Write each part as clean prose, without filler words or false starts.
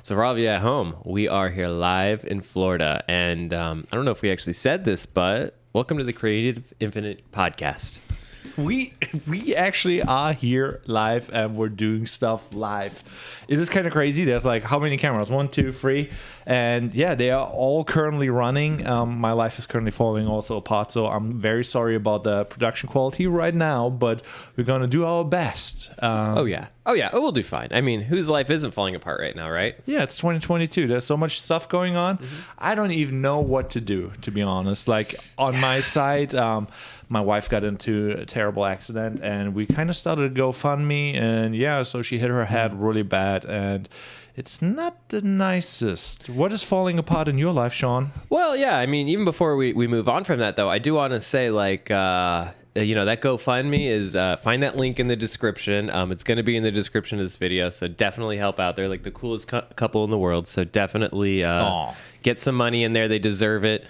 So for all of you at home, we are here live in Florida. And I don't know if we actually said this, but welcome to the Creative Infinite Podcast. We actually are here live and we're doing stuff live. It is kind of crazy. There's like how many cameras? 1, 2, 3. And yeah, they are all currently running. My life is currently falling also apart. So I'm very sorry about the production quality right now, but we're going to do our best. Oh, we'll do fine. I mean, whose life isn't falling apart right now, right? Yeah, it's 2022. There's so much stuff going on. I don't even know what to do, to be honest. Like on my side, my wife got into a terrible accident and we kind of started a GoFundMe. And yeah, so she hit her head really bad. And it's not the nicest. What is falling apart in your life, Sean? Well, yeah, I mean, even before we move on from that, though, I do want to say, like, that GoFundMe is, find that link in the description. It's going to be in the description of this video, so definitely help out. They're like the coolest couple in the world, so definitely get some money in there. They deserve it.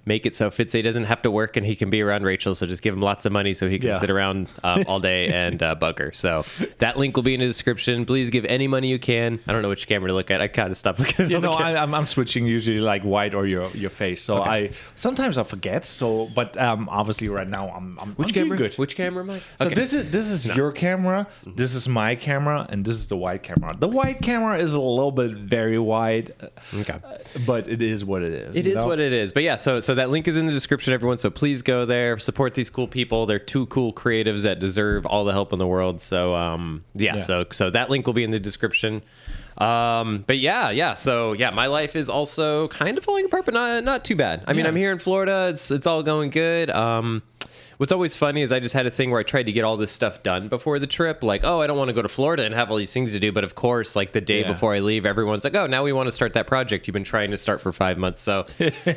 Make it so Fitzaey doesn't have to work and he can be around Rachel, so just give him lots of money so he can sit around all day and bug her. So that link will be in the description. Please give any money you can. I don't know which camera to look at. I kind of stopped looking at I'm switching usually like white or your face. So okay. Sometimes I forget. So, but obviously right now I'm camera? good. Which camera am I? So this is your camera. This is my camera, and this is the white camera. The white camera is a little bit very wide. Okay, but it is what it is. It is what it is. But yeah, so that link is in the description, everyone. So please go there, support these cool people. They're two cool creatives that deserve all the help in the world. So so that link will be in the description. But yeah. So yeah, my life is also kind of falling apart, but not too bad. I mean, I'm here in Florida. It's all going good. What's always funny is I just had a thing where I tried to get all this stuff done before the trip. Like, I don't want to go to Florida and have all these things to do. But of course, like the day before I leave, everyone's like, now we want to start that project you've been trying to start for 5 months. So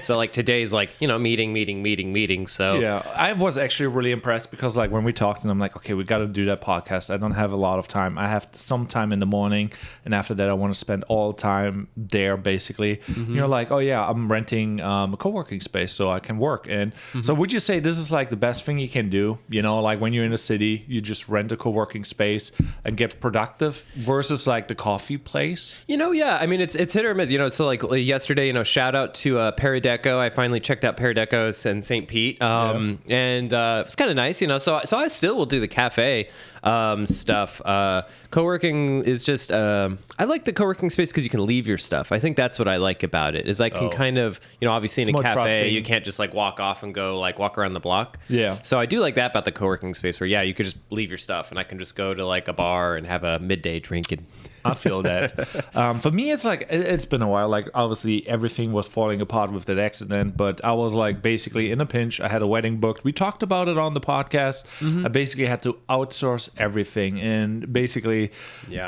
like today's like, meeting. So yeah, I was actually really impressed because like when we talked and I'm like, okay, we got to do that podcast. I don't have a lot of time. I have some time in the morning. And after that, I want to spend all time there basically. You're like, I'm renting a co-working space so I can work. And so would you say this is like the best thing you can do, like when you're in a city, you just rent a co-working space and get productive versus like the coffee place? I mean, it's hit or miss, so like yesterday, shout out to Paradeco. I finally checked out Paradecos in St. Pete. And it's kind of nice, so I still will do the cafe stuff. Co-working is just, I like the co-working space because you can leave your stuff. I think that's what I like about it is I can kind of, obviously in a cafe, trusting. You can't just like walk off and go like walk around the block. Yeah. So I do like that about the co-working space where, you could just leave your stuff and I can just go to like a bar and have a midday drink. And I feel that. For me, it's like, it's been a while. Like obviously everything was falling apart with that accident, but I was like basically in a pinch. I had a wedding booked. We talked about it on the podcast. I basically had to outsource everything. And basically,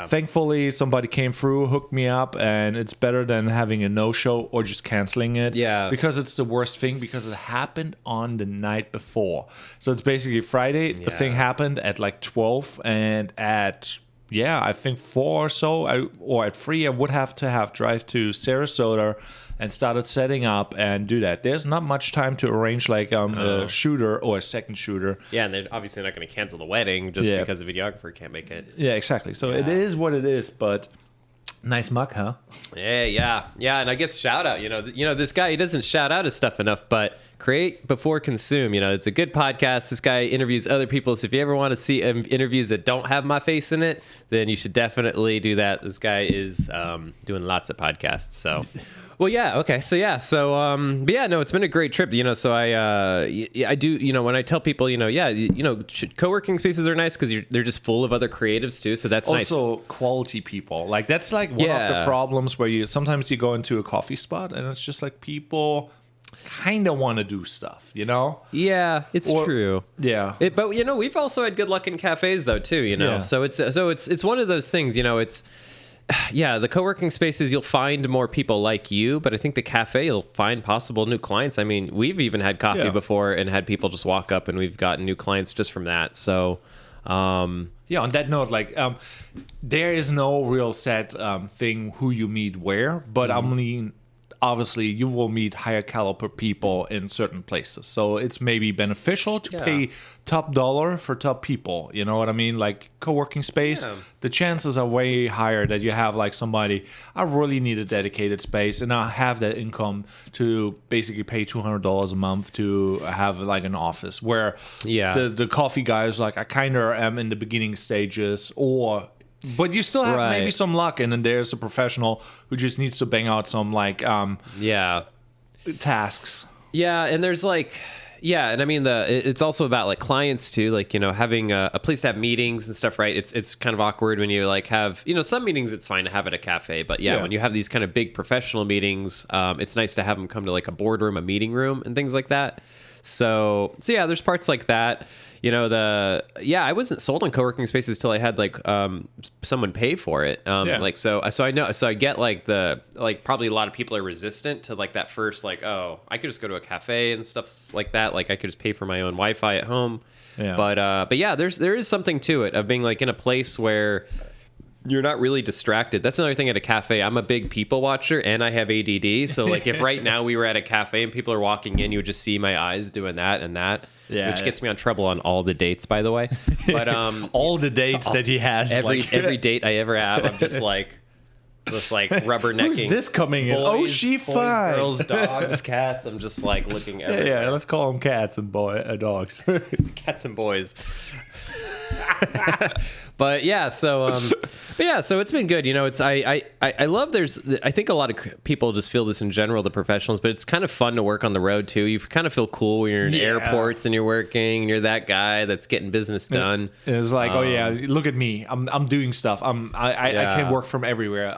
thankfully somebody came through, hooked me up, and it's better than having a no-show or just canceling it. Yeah. Because it's the worst thing because it happened on the night before. So it's basically Friday. The thing happened at like 12 and at... I think 4 or so, or at 3, I would have to drive to Sarasota and started setting up and do that. There's not much time to arrange like a shooter or a second shooter. Yeah, and they're obviously not going to cancel the wedding just because the videographer can't make it. Yeah, exactly. So it is what it is, but... Nice muck, huh? Yeah. And I guess shout out, this guy, he doesn't shout out his stuff enough, but Create Before Consume, it's a good podcast. This guy interviews other people. So if you ever want to see interviews that don't have my face in it, then you should definitely do that. This guy is doing lots of podcasts. So, well, yeah. Okay. So, it's been a great trip, so I do, when I tell people, co-working spaces are nice because they're just full of other creatives too. So that's nice. Also quality people. Like that's like one of the problems where sometimes you go into a coffee spot and it's just like people kind of want to do stuff, Yeah, it's true. Yeah. But we've also had good luck in cafes though too, Yeah. So it's one of those things, it's the co-working spaces, you'll find more people like you, but I think the cafe, you'll find possible new clients. I mean, we've even had coffee before and had people just walk up and we've gotten new clients just from that. So, on that note, like, there is no real set thing who you meet where, but obviously you will meet higher caliber people in certain places. So it's maybe beneficial to pay top dollar for top people. You know what I mean? Like co-working space, the chances are way higher that you have like somebody, I really need a dedicated space and I have that income to basically pay $200 a month to have like an office, where the coffee guy is like, I kind of am in the beginning stages, but you still have maybe some luck, and then there's a professional who just needs to bang out some like tasks. Yeah, and there's like and I mean it's also about like clients too, like, you know, having a place to have meetings and stuff, right? It's kind of awkward when you like have, you know, some meetings it's fine to have at a cafe, but when you have these kind of big professional meetings, it's nice to have them come to like a boardroom, a meeting room, and things like that. So yeah, there's parts like that. You know, I wasn't sold on co-working spaces till I had like someone pay for it. Like so I know, so I get like probably a lot of people are resistant to like that first, like, oh, I could just go to a cafe and stuff like that. Like I could just pay for my own Wi-Fi at home. Yeah. But yeah, there is something to it of being like in a place where you're not really distracted. That's another thing at a cafe. I'm a big people watcher and I have ADD. So like if right now we were at a cafe and people are walking in, you would just see my eyes doing that and that. Yeah, which gets me on trouble on all the dates, by the way. But all the dates that he has, every date I ever have, I'm just like rubbernecking. Who's this coming in? Oh, she fine. Girls, dogs, cats. I'm just like looking everywhere. Yeah, let's call them cats and dogs. Cats and boys. But yeah, so so it's been good. You know, it's I love. I think a lot of people just feel this in general, the professionals, but it's kind of fun to work on the road too. You kind of feel cool when you're in airports and you're working, and you're that guy that's getting business done. It's like, oh yeah, look at me, I'm doing stuff. I can work from everywhere.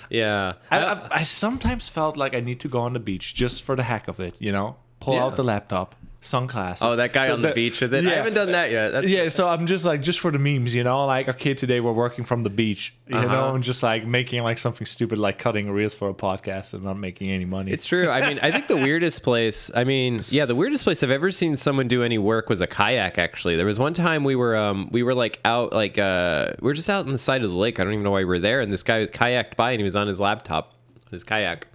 Yeah. I sometimes felt like I need to go on the beach just for the heck of it. You know, pull out the laptop. Sunglasses. Oh, that guy on the beach with it? Yeah. I haven't done that yet. So I'm just like, just for the memes, you know, like, okay, today we're working from the beach, you know, and just like making like something stupid, like cutting reels for a podcast and not making any money. It's true. I mean, I think the weirdest place I've ever seen someone do any work was a kayak, actually. There was one time we were like out, like, we were just out on the side of the lake. I don't even know why we were there. And this guy kayaked by and he was on his laptop, on his kayak.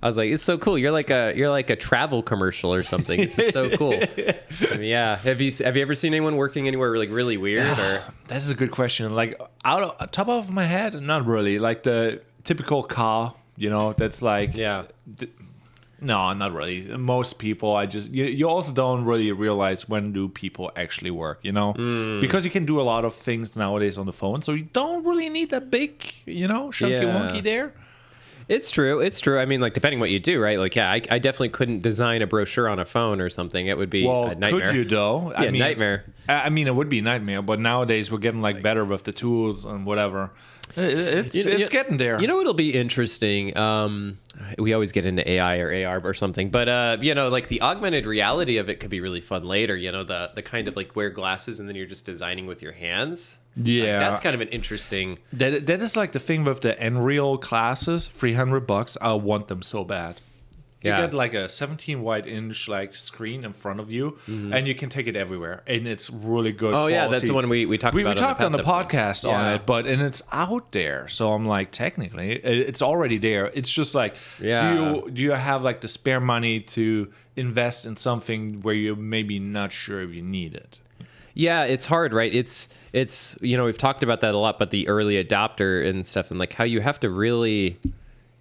I was like, it's so cool. You're like a travel commercial or something. This is so cool. I mean, yeah. Have you ever seen anyone working anywhere like really weird? Or that's a good question. Like out of top of my head, not really. Like the typical car, you know, that's like no, not really. Most people, you also don't really realize when do people actually work, you know, because you can do a lot of things nowadays on the phone, so you don't really need that big, you know, chunky wonky there. It's true. I mean, like, depending what you do, right? Like, yeah, I definitely couldn't design a brochure on a phone or something. It would be a nightmare. Could you, though? Yeah, nightmare. I mean, it would be a nightmare, but nowadays we're getting, like, better with the tools and whatever. It's getting there. You know, it'll be interesting. We always get into AI or AR or something, but, you know, like, the augmented reality of it could be really fun later. You know, the kind of, like, wear glasses and then you're just designing with your hands. Yeah, like, that's kind of an interesting. That is like the thing with the Nreal classes, $300. I want them so bad. You get like a 17 wide inch like screen in front of you, and you can take it everywhere, and it's really good. Oh yeah, that's the one we talked about. We talked on the podcast on it, and it's out there. So I'm like, technically, it's already there. It's just like, do you have like the spare money to invest in something where you're maybe not sure if you need it? Yeah, it's hard, right? It's you know, we've talked about that a lot, but the early adopter and stuff, and like how you have to really,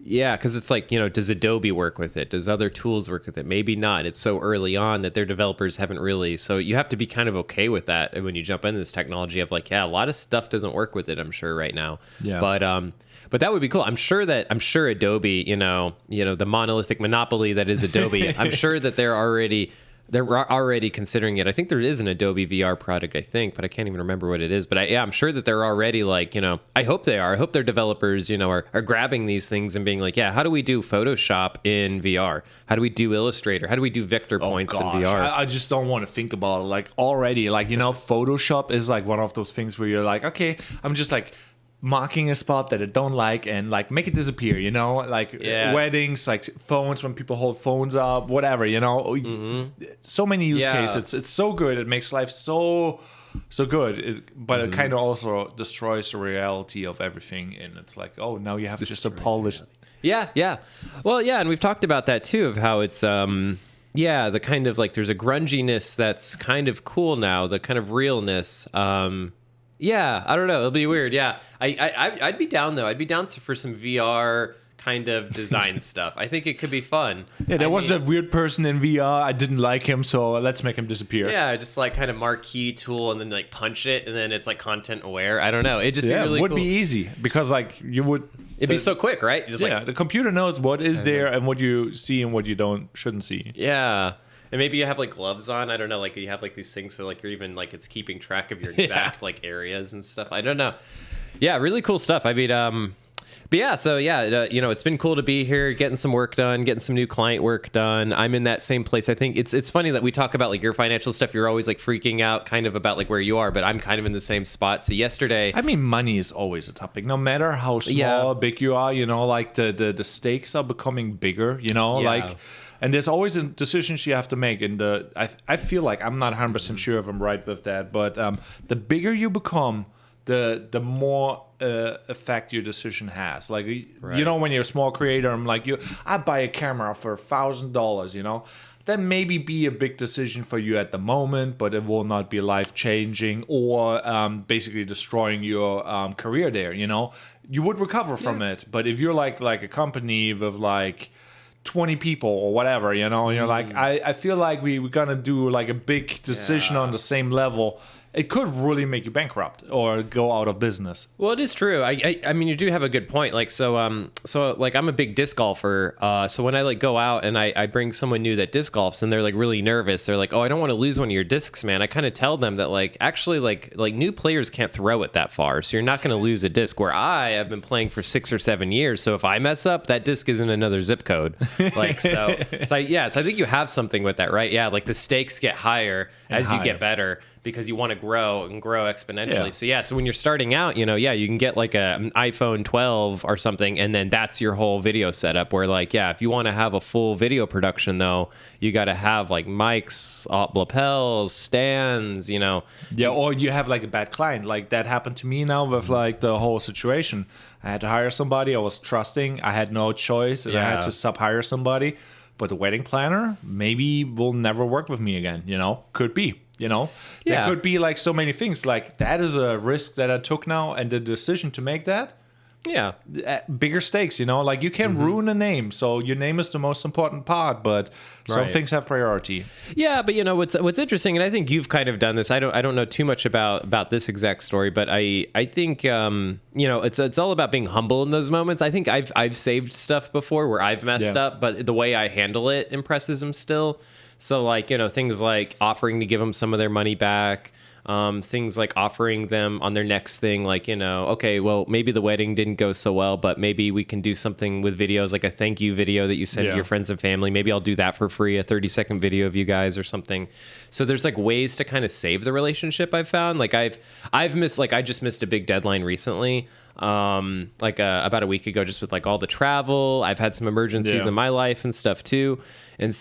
because it's like, you know, does Adobe work with it? Does other tools work with it? Maybe not. It's so early on that their developers haven't really. So you have to be kind of okay with that when you jump into this technology of like, a lot of stuff doesn't work with it, I'm sure right now. Yeah. But that would be cool. I'm sure Adobe, you know, the monolithic monopoly that is Adobe. I'm sure that they're already considering it. I think there is an Adobe VR product, I think, but I can't even remember what it is. But I'm sure that they're already like, you know, I hope they are. I hope their developers, you know, are grabbing these things and being like, how do we do Photoshop in VR? How do we do Illustrator? How do we do vector points in VR? I just don't want to think about it. Like already, like, you know, Photoshop is like one of those things where you're like, okay, I'm just like marking a spot that I don't like and like make it disappear, you know, like weddings, like phones, when people hold phones up, whatever, you know, so many use cases. It's so good. It makes life so good, but it kind of also destroys the reality of everything. And it's like, oh, now you have just a polished. Yeah. Well, yeah. And we've talked about that too, of how it's, the kind of like, there's a grunginess that's kind of cool now, the kind of realness. Yeah, I don't know. It'll be weird. Yeah, I'd be down though. I'd be down for some VR kind of design stuff. I think it could be fun. Yeah, there was that weird person in VR. I didn't like him, so let's make him disappear. Yeah, just like kind of marquee tool and then like punch it, and then it's like content aware. I don't know. It'd just be really cool. It would be easy because like you would. It'd be so quick, right? Just the computer knows what is there and what you see and what you shouldn't see. Yeah. And maybe you have like gloves on. I don't know. Like you have like these things, so like you're even like it's keeping track of your exact like areas and stuff. I don't know. Yeah, really cool stuff. I mean, but yeah. So yeah, it's been cool to be here, getting some work done, getting some new client work done. I'm in that same place. I think it's funny that we talk about like your financial stuff. You're always like freaking out, kind of about like where you are, but I'm kind of in the same spot. So yesterday, I mean, money is always a topic, no matter how small or big you are. You know, like the stakes are becoming bigger. You know, like. And there's always decisions you have to make. And I feel like I'm not 100% sure if I'm right with that. But the bigger you become, the more effect your decision has. Like, you know, when you're a small creator, I'm like, I buy a camera for $1,000, you know. That maybe be a big decision for you at the moment, but it will not be life-changing or basically destroying your career there, you know. You would recover from it. But if you're like a company with like 20 people or whatever, you know, and you're like, I feel like we're gonna do like a big decision on the same level. It could really make you bankrupt or go out of business. Well, it is true. I mean, you do have a good point. Like, so like I'm a big disc golfer. So when I like go out and I bring someone new that disc golfs and they're like really nervous, they're like, oh, I don't want to lose one of your discs, man. I kind of tell them that like, actually like new players can't throw it that far. So you're not going to lose a disc, where I have been playing for 6 or 7 years. So if I mess up, that disc is in another zip code. Like, so I think you have something with that, right? Yeah. Like the stakes get higher as you get better, because you want to grow exponentially. Yeah. So when you're starting out, you can get like an iPhone 12 or something, and then that's your whole video setup, where like, if you want to have a full video production though, you got to have like mics, lapels, stands, Yeah, or you have like a bad client. Like that happened to me now with like the whole situation. I had to hire somebody. I was trusting. I had no choice, and I had to sub-hire somebody. But the wedding planner maybe will never work with me again, Could be. There could be like so many things. Like that is a risk that I took now, and the decision to make that, bigger stakes. Like you can ruin a name. So your name is the most important part, but some things have priority. Yeah, but what's interesting, and I think you've kind of done this. I don't know too much about this exact story, but I think it's all about being humble in those moments. I think I've saved stuff before where I've messed up, but the way I handle it impresses them still. So like, things like offering to give them some of their money back, things like offering them on their next thing, like, okay, well, maybe the wedding didn't go so well, but maybe we can do something with videos, like a thank you video that you send to your friends and family. Maybe I'll do that for free, a 30-second video of you guys or something. So there's like ways to kind of save the relationship, I've found. Like I've missed, like I just missed a big deadline recently, about a week ago, just with like all the travel. I've had some emergencies in my life and stuff too. And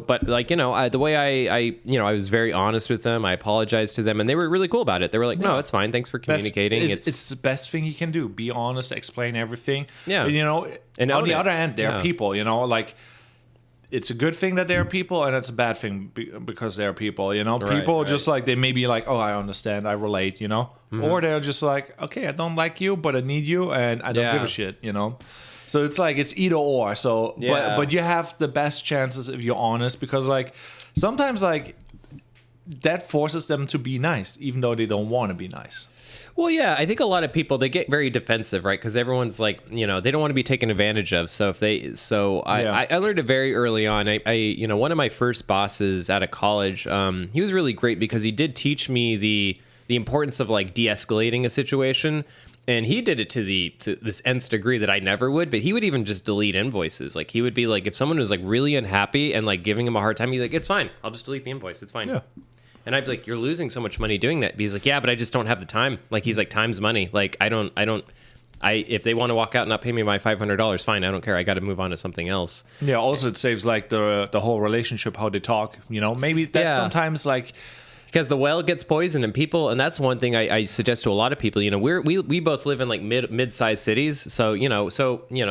but like, the way I was very honest with them. I apologized to them, and they were really cool about it. They were like, no, it's fine. Thanks for communicating. It's the best thing you can do. Be honest, explain everything. Yeah. And on the other end, there are people, like it's a good thing that there are people, and it's a bad thing because there are people, people just like, they may be like, oh, I understand. I relate, or they're just like, okay, I don't like you, but I need you, and I don't give a shit, So it's like, it's either or. So, but you have the best chances if you're honest, because like sometimes like that forces them to be nice, even though they don't want to be nice. Well, yeah, I think a lot of people, they get very defensive, right? Because everyone's like, they don't want to be taken advantage of. So I learned it very early on. I one of my first bosses out of college, he was really great because he did teach me the importance of like de-escalating a situation. And he did it to this nth degree that I never would, but he would even just delete invoices. Like he would be like, if someone was like really unhappy and like giving him a hard time, he'd be like, it's fine. I'll just delete the invoice. It's fine. Yeah. And I'd be like, you're losing so much money doing that. But he's like, yeah, but I just don't have the time. Like, he's like, time's money. Like, if they want to walk out and not pay me my $500, fine. I don't care. I got to move on to something else. Yeah. Also, it saves like the whole relationship, how they talk. Maybe that's sometimes like. Because the well gets poisoned, and that's one thing I suggest to a lot of people. We both live in like mid-sized cities, so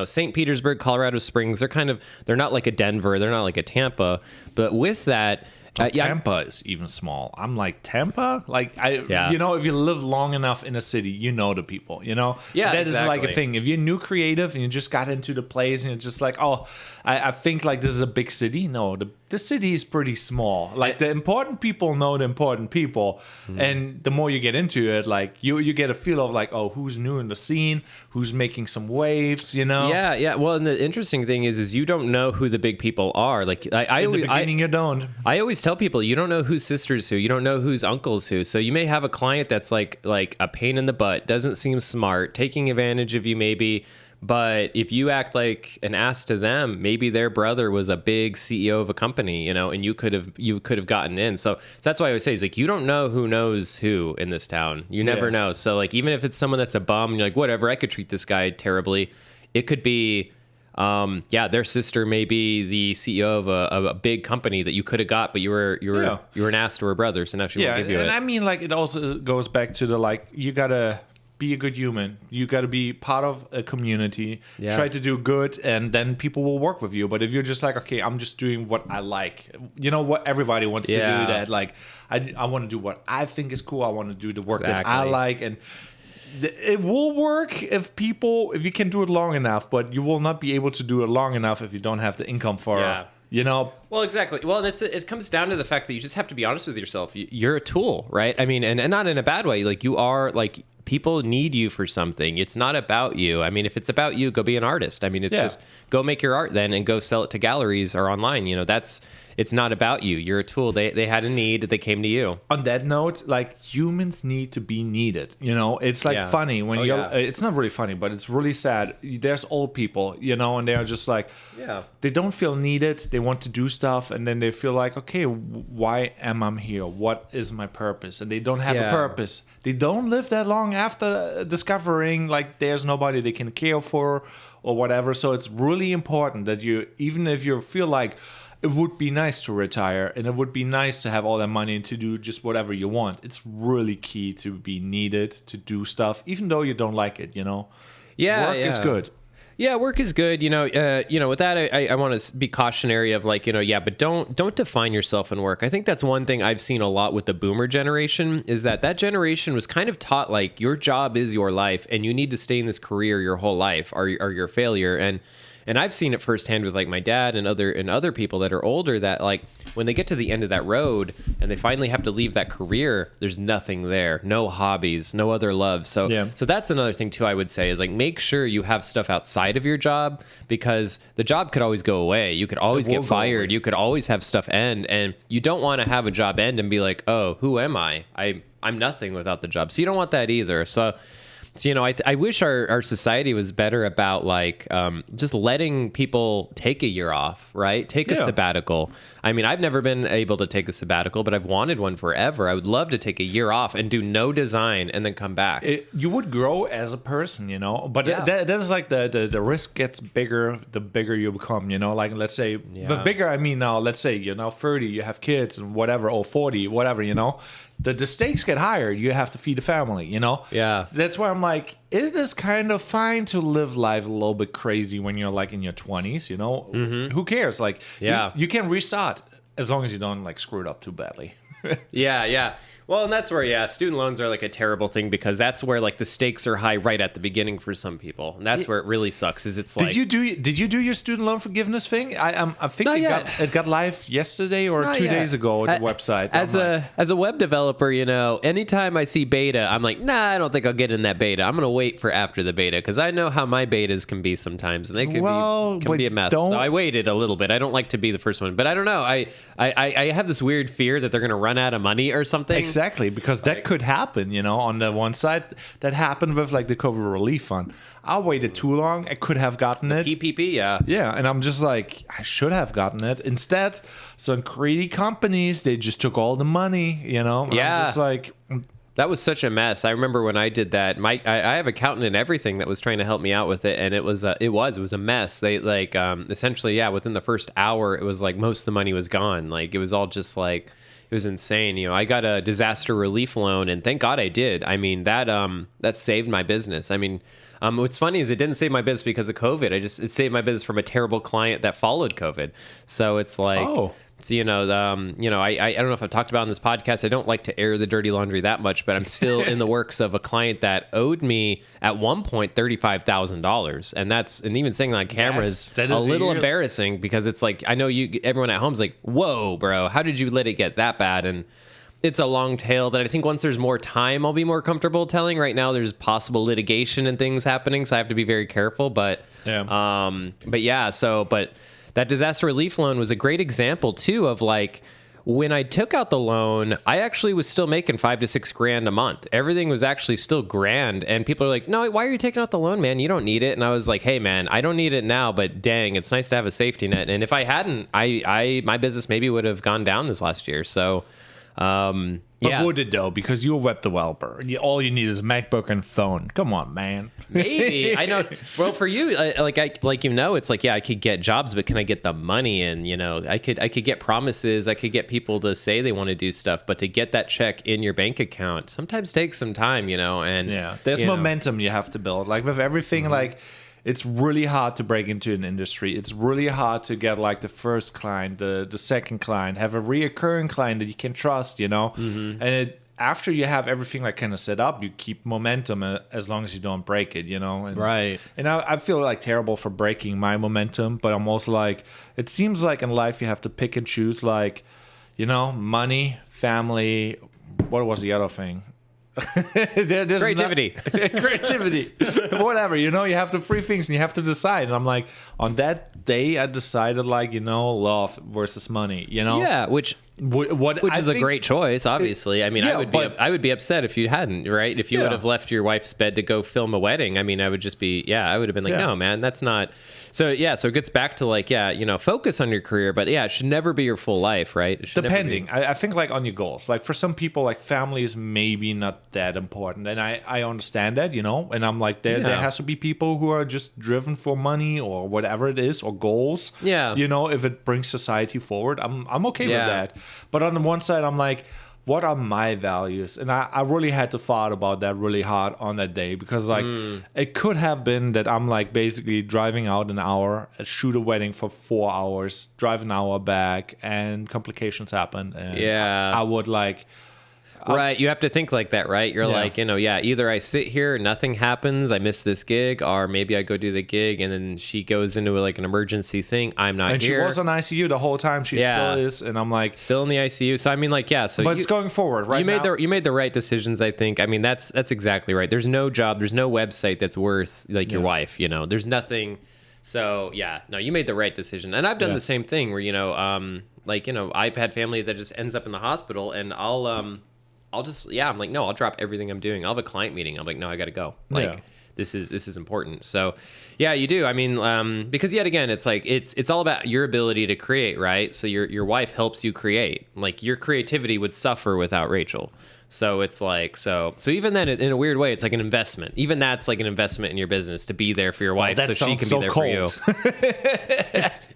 St. Petersburg, Colorado Springs, they're not like a Denver, they're not like a Tampa, but with that. Tampa is even small. I'm like, Tampa? Like, if you live long enough in a city, the people, Yeah, that is like a thing. If you're new creative and you just got into the place and you're just like, oh, I think like this is a big city. No, the city is pretty small. Like, the important people know the important people. And the more you get into it, like, you get a feel of like, oh, who's new in the scene? Who's making some waves, Yeah. Well, and the interesting thing is you don't know who the big people are. Like, in the beginning, you don't. I always tell people, you don't know whose sister's who, you don't know whose uncle's who. So you may have a client that's like a pain in the butt, doesn't seem smart, taking advantage of you maybe, but if you act like an ass to them, maybe their brother was a big CEO of a company, and you could have gotten in. So that's why I always say, is like, you don't know who knows who in this town. You never know. So like, even if it's someone that's a bum, you're like, whatever, I could treat this guy terribly. It could be their sister may be the CEO of a big company that you could have got, but you were an ass to her brother, so now she won't give you it. And I mean, like, it also goes back to the, like, you gotta be a good human. You gotta be part of a community. Yeah. Try to do good, and then people will work with you. But if you're just like, okay, I'm just doing what I like, what everybody wants to do. That, like, I want to do what I think is cool. I want to do the work that I like, and it will work if you can do it long enough, but you will not be able to do it long enough if you don't have the income for Well, exactly. Well, it comes down to the fact that you just have to be honest with yourself. You're a tool, right? I mean, and not in a bad way. Like, you are, like, people need you for something. It's not about you. I mean, if it's about you, go be an artist. I mean, it's just go make your art then and go sell it to galleries or online. It's not about you. You're a tool. They had a need. They came to you. On that note, like, humans need to be needed. It's like funny when it's not really funny, but it's really sad. There's old people, and they're just like, they don't feel needed. They want to do stuff, and then they feel like, okay, why am I here? What is my purpose? And they don't have a purpose. They don't live that long after discovering like there's nobody they can care for or whatever. So it's really important that even if you feel like it would be nice to retire and it would be nice to have all that money to do just whatever you want, it's really key to be needed to do stuff, even though you don't like it, Work is good. Yeah, work is good. With that, I want to be cautionary of like, but don't define yourself in work. I think that's one thing I've seen a lot with the boomer generation is that generation was kind of taught like your job is your life and you need to stay in this career your whole life or you're a failure. And I've seen it firsthand with like my dad and other people that are older that like when they get to the end of that road and they finally have to leave that career, there's nothing there, no hobbies, no other love. So that's another thing too, I would say is like make sure you have stuff outside of your job because the job could always go away. You could always get fired. You could always have stuff end and you don't want to have a job end and be like, oh, who am I? I'm nothing without the job. So you don't want that either. So I wish our society was better about like just letting people take a year off, right? Take a sabbatical. I mean, I've never been able to take a sabbatical, but I've wanted one forever. I would love to take a year off and do no design and then come back. You would grow as a person, But that is like the risk gets bigger the bigger you become, Like let's say the bigger I mean now, let's say you're now 30, you have kids and whatever, or 40, whatever, The stakes get higher. You have to feed a family, Yeah. That's why I'm like, it is kind of fine to live life a little bit crazy when you're like in your 20s, Mm-hmm. Who cares? Like, you can restart as long as you don't like screw it up too badly. Yeah. Well, and that's where, student loans are like a terrible thing because that's where like the stakes are high right at the beginning for some people, and that's where it really sucks. Is it's like did you do your student loan forgiveness thing? I think it got live yesterday or 2 days ago at the website. As a web developer, anytime I see beta, I'm like, nah, I don't think I'll get in that beta. I'm gonna wait for after the beta because I know how my betas can be sometimes, and they can be a mess. So I waited a little bit. I don't like to be the first one, but I don't know. I have this weird fear that they're gonna run run out of money or something. Exactly, because that could happen, on the one side. That happened with like the COVID relief fund. I waited too long. I could have gotten it. PPP, yeah. Yeah, and I'm just like, I should have gotten it. Instead, some greedy companies, they just took all the money, Yeah. I'm just like... That was such a mess. I remember when I did that. I have an accountant and everything that was trying to help me out with it, and it was a mess. They essentially, within the first hour, it was like most of the money was gone. Like it was all just like, it was insane. I got a disaster relief loan, and thank God I did. I mean that saved my business. I mean, what's funny is it didn't save my business because of COVID. It saved my business from a terrible client that followed COVID. So it's like. Oh. So, I don't know if I've talked about on this podcast, I don't like to air the dirty laundry that much, but I'm still in the works of a client that owed me at one point $35,000. And even saying that on camera is a little embarrassing because it's like, I know everyone at home's like, whoa, bro, how did you let it get that bad? And it's a long tail that I think once there's more time, I'll be more comfortable telling. Right now, there's possible litigation and things happening, so I have to be very careful. But that disaster relief loan was a great example too of like when I took out the loan, I actually was still making $5,000 to $6,000 a month. Everything was actually still grand, and people are like, "No, why are you taking out the loan, man? You don't need it." And I was like, "Hey, man, I don't need it now, but dang, it's nice to have a safety net." And if I hadn't, my business maybe would have gone down this last year. So. But would it though? Because you're a web developer, and all you need is a MacBook and phone. Come on, man. Maybe I know. Well, for you, it's like I could get jobs, but can I get the money? And I could get promises. I could get people to say they want to do stuff, but to get that check in your bank account sometimes takes some time. And there's momentum you have to build. Like with everything, like. It's really hard to break into an industry. It's really hard to get like the first client, the second client, have a reoccurring client that you can trust, And after you have everything like kind of set up, you keep momentum as long as you don't break it, And, right. And I feel like terrible for breaking my momentum, but I'm also like, it seems like in life you have to pick and choose like, money, family. What was the other thing? Creativity. Creativity. Whatever, you have the three things and you have to decide. And I'm like, on that day, I decided like, love versus money, Yeah, which is a great choice, obviously. I mean, I would be upset if you hadn't, right? If you would have left your wife's bed to go film a wedding. I mean, I would just be, I would have been like, no, man, that's not. So, so it gets back to like, focus on your career, but it should never be your full life, right? Depending. I think like on your goals. Like for some people, like family is maybe not that important. And I understand that, And I'm like, there has to be people who are just driven for money or whatever it is or goals. Yeah. If it brings society forward, I'm okay with that. But on the one side, I'm like, what are my values? And I really had to thought about that really hard on that day because like it could have been that I'm like basically driving out an hour, shoot a wedding for 4 hours, drive an hour back, and complications happen. And I would like... Right, you have to think like that, right? You're like, either I sit here, nothing happens, I miss this gig, or maybe I go do the gig, and then she goes into like an emergency thing. I'm not here. And she was on ICU the whole time. She still is, and I'm like still in the ICU. So I mean, like, So, but it's going forward, right? You made the right decisions, I think. I mean, that's exactly right. There's no job, there's no website that's worth like your wife. There's nothing. So you made the right decision, and I've done the same thing where I've had family that just ends up in the hospital, and I'll just, I'm like, no, I'll drop everything I'm doing. I'll have a client meeting. I'm like, no, I got to go. Like, this is important. So, you do. I mean, because yet again, it's like, it's all about your ability to create, right? So your wife helps you create. Like your creativity would suffer without Rachel. So it's like, so even then in a weird way, it's like an investment. Even that's like an investment in your business to be there for your wife so she can be there for you.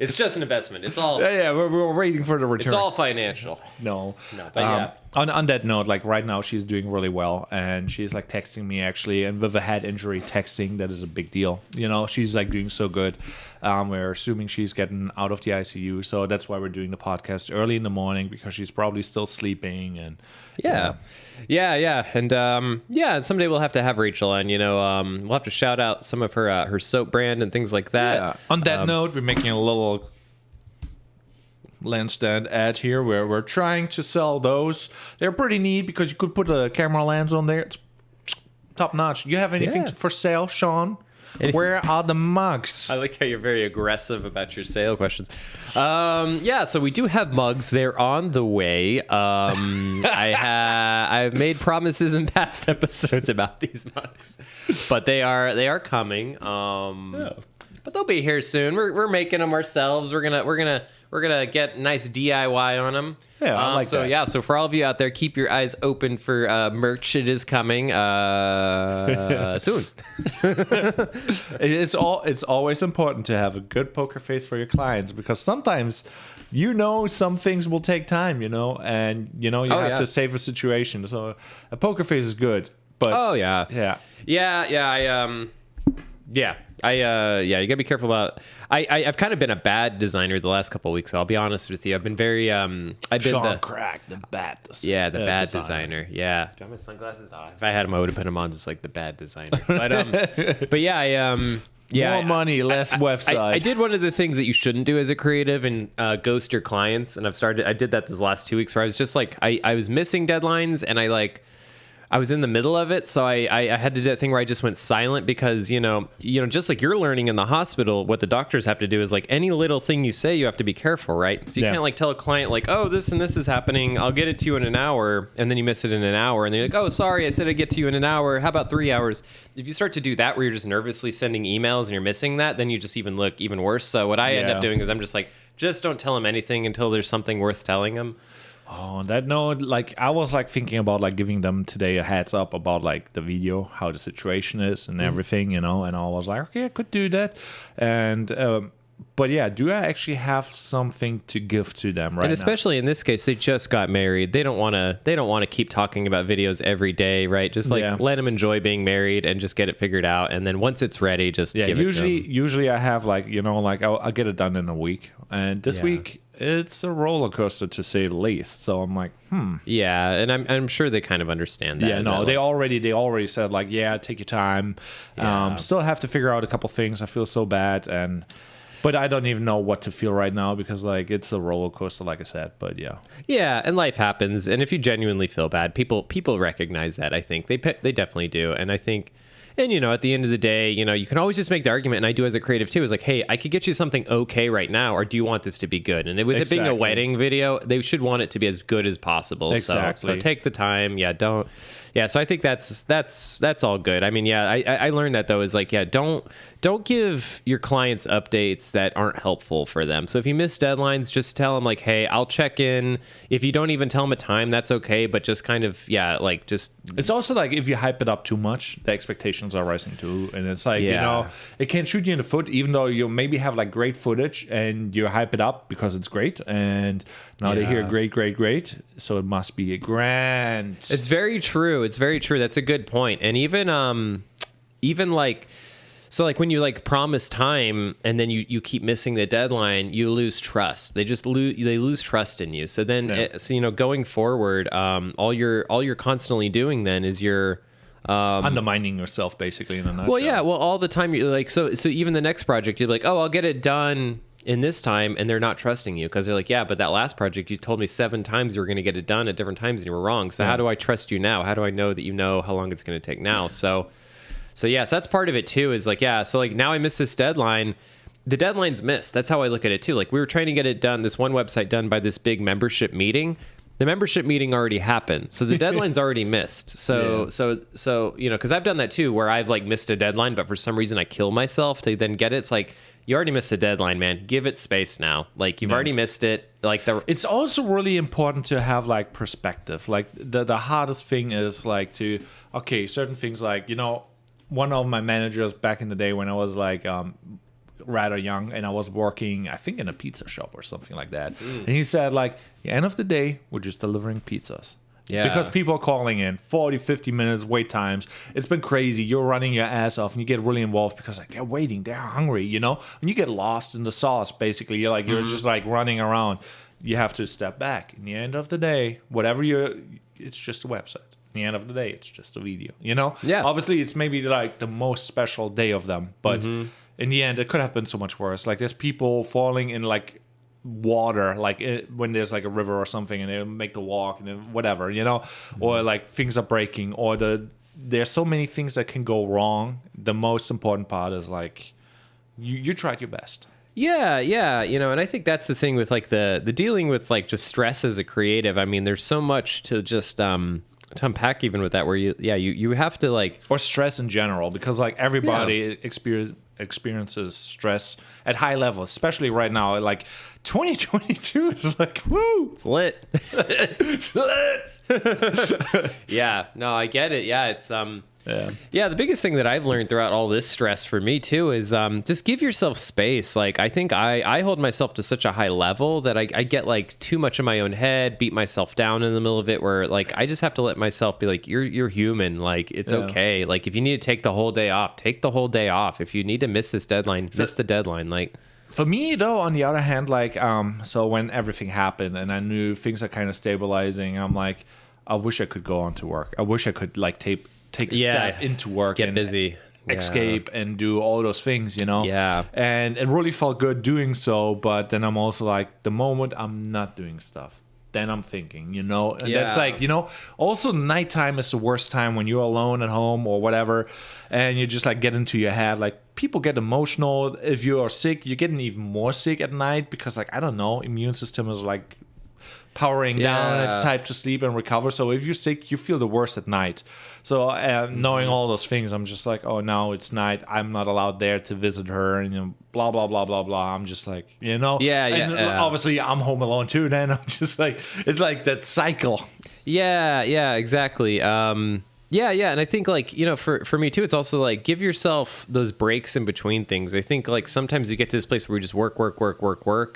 It's just an investment. It's all. We're waiting for the return. It's all financial. No, but On that note, like right now she's doing really well and she's like texting me actually, and with a head injury texting, that is a big deal. She's like doing so good. We're assuming she's getting out of the ICU, so that's why we're doing the podcast early in the morning because she's probably still sleeping and and someday we'll have to have Rachel on. We'll have to shout out some of her soap brand and things like that. Yeah. On that note, we're making a little Lansstand ad here where we're trying to sell those. They're pretty neat because you could put a camera lens on there. It's top notch. You have anything for sale, Sean? Where are the mugs? I like how you're very aggressive about your sale questions. Yeah, so we do have mugs. They're on the way. I've made promises in past episodes about these mugs, but they are coming. But they'll be here soon. We're making them ourselves. We're gonna get nice DIY on them. Yeah, I like so that. yeah, so for all of you out there, keep your eyes open for merch. It is coming soon. It's always important to have a good poker face for your clients, because sometimes some things will take time, and you have to save a situation. So a poker face is good. But you gotta be careful about. I've kind of been a bad designer the last couple of weeks. I'll be honest with you. I've been very. I've been the bad designer. Yeah, the bad designer. Yeah. Do I have my sunglasses on? If I had them, I would have put them on, just like the bad designer. But yeah, more money, less website. I did one of the things that you shouldn't do as a creative and ghost your clients, and I did that this last 2 weeks where I was just like I was missing deadlines, and I was in the middle of it, so I had to do that thing where I just went silent, because just like you're learning in the hospital, what the doctors have to do is like any little thing you say, you have to be careful, right? So you can't like tell a client like, oh, this and this is happening, I'll get it to you in an hour, and then you miss it in an hour, and they're like, oh, sorry, I said I'd get to you in an hour. How about 3 hours? If you start to do that, where you're just nervously sending emails and you're missing that, then you just look even worse. So what I end up doing is I'm just like, just don't tell them anything until there's something worth telling them. Oh, on that note, like I was like thinking about like giving them today a heads up about like the video, how the situation is and everything, and I was like, okay, I could do that. And but yeah, do I actually have something to give to them right now? And especially in this case, they just got married. They don't want to keep talking about videos every day, right? Just like let them enjoy being married and just get it figured out. And then once it's ready, just give it to them. Usually I have like, I'll get it done in a week. And this week it's a roller coaster, to say the least. So I'm like, Yeah, and I'm sure they kind of understand that. Yeah, no, they already said like, yeah, take your time. Yeah. Still have to figure out a couple things. I feel so bad, but I don't even know what to feel right now, because like it's a roller coaster, like I said. But yeah, and life happens, and if you genuinely feel bad, people recognize that. I think they definitely do, and I think. And, at the end of the day, you can always just make the argument, and I do as a creative too, is like, hey, I could get you something okay right now, or do you want this to be good? And with it being a wedding video, they should want it to be as good as possible. Exactly. So take the time. Yeah, don't. Yeah, so I think that's all good. I mean, I learned that though, is like, don't give your clients updates that aren't helpful for them. So if you miss deadlines, just tell them like, hey, I'll check in. If you don't even tell them a time, that's okay. But just kind of, just. It's also like if you hype it up too much, the expectations are rising too. And it's like, it can shoot you in the foot, even though you maybe have like great footage and you hype it up because it's great. And now they hear great. So it must be a grand. It's very true. It's very true. That's a good point. And even like, so like when you like promise time and then you keep missing the deadline, you lose trust. They lose trust in you. So then, going forward, all you're constantly doing then is you're undermining yourself, basically, in a nutshell. Well, yeah. Well, all the time you're like, so even the next project, you're like, oh, I'll get it done in this time, and they're not trusting you because they're like, yeah, but that last project you told me 7 times you were going to get it done at different times and you were wrong. So how do I trust you now? How do I know that you know how long it's going to take now? So that's part of it too, is like, so like now I missed this deadline. The deadline's missed. That's how I look at it too. Like we were trying to get it done, this one website done by this big membership meeting. The membership meeting already happened, so the deadline's already missed. So because I've done that too, where I've like missed a deadline, but for some reason I kill myself to then get it. It's like, you already missed a deadline, man. Give it space now. Like you've already missed it. Like it's also really important to have like perspective. Like the hardest thing is like certain things like one of my managers back in the day when I was like rather young and I was working, I think in a pizza shop or something like that. And he said like, the end of the day, we're just delivering pizzas. Yeah. Because people are calling in 40, 50 minutes wait times. It's been crazy. You're running your ass off and you get really involved because like they're waiting, they're hungry, and you get lost in the sauce basically. You're like you're just like running around. You have to step back. In the end of the day, it's just a website. At the end of the day, it's just a video. Yeah. Obviously, it's maybe like the most special day of them, but in the end, it could have been so much worse. Like there's people falling in like water, like when there's like a river or something, and they make the walk and then whatever, or like things are breaking, or the there's so many things that can go wrong. The most important part is like you tried your best. Yeah, and I think that's the thing with like the dealing with like just stress as a creative. I mean, there's so much to just to unpack even with that, where you have to like, or stress in general, because like everybody experiences stress at high levels, especially right now. Like 2022 is like, woo, it's lit. it's lit. Yeah, no, I get it. Yeah, it's yeah, the biggest thing that I've learned throughout all this stress for me too is just give yourself space. Like I think I hold myself to such a high level that I get like too much in my own head, beat myself down in the middle of it, where like I just have to let myself be like, you're human. Like it's okay. Like if you need to take the whole day off, take the whole day off. If you need to miss this deadline, miss the deadline. Like for me though, on the other hand, like so when everything happened and I knew things are kind of stabilizing, I'm like, I wish I could go on to work. I wish I could like take a step into work, get and busy, escape and do all those things, you know. Yeah. And it really felt good doing so, but then I'm also like, the moment I'm not doing stuff, then I'm thinking, you know. And that's like, you know, also nighttime is the worst time when you're alone at home or whatever, and you just like get into your head. Like people get emotional. If you are sick, you're getting even more sick at night because like, I don't know, immune system is like powering down, and it's time to sleep and recover. So if you're sick, you feel the worst at night. So knowing all those things, I'm just like, oh, now it's night, I'm not allowed there to visit her, and you know, blah blah blah blah blah. I'm just like, you know, and obviously I'm home alone too. Then I'm just like, it's like that cycle. Yeah, exactly. Yeah, and I think like, you know, for me too, it's also like give yourself those breaks in between things. I think like sometimes you get to this place where you just work,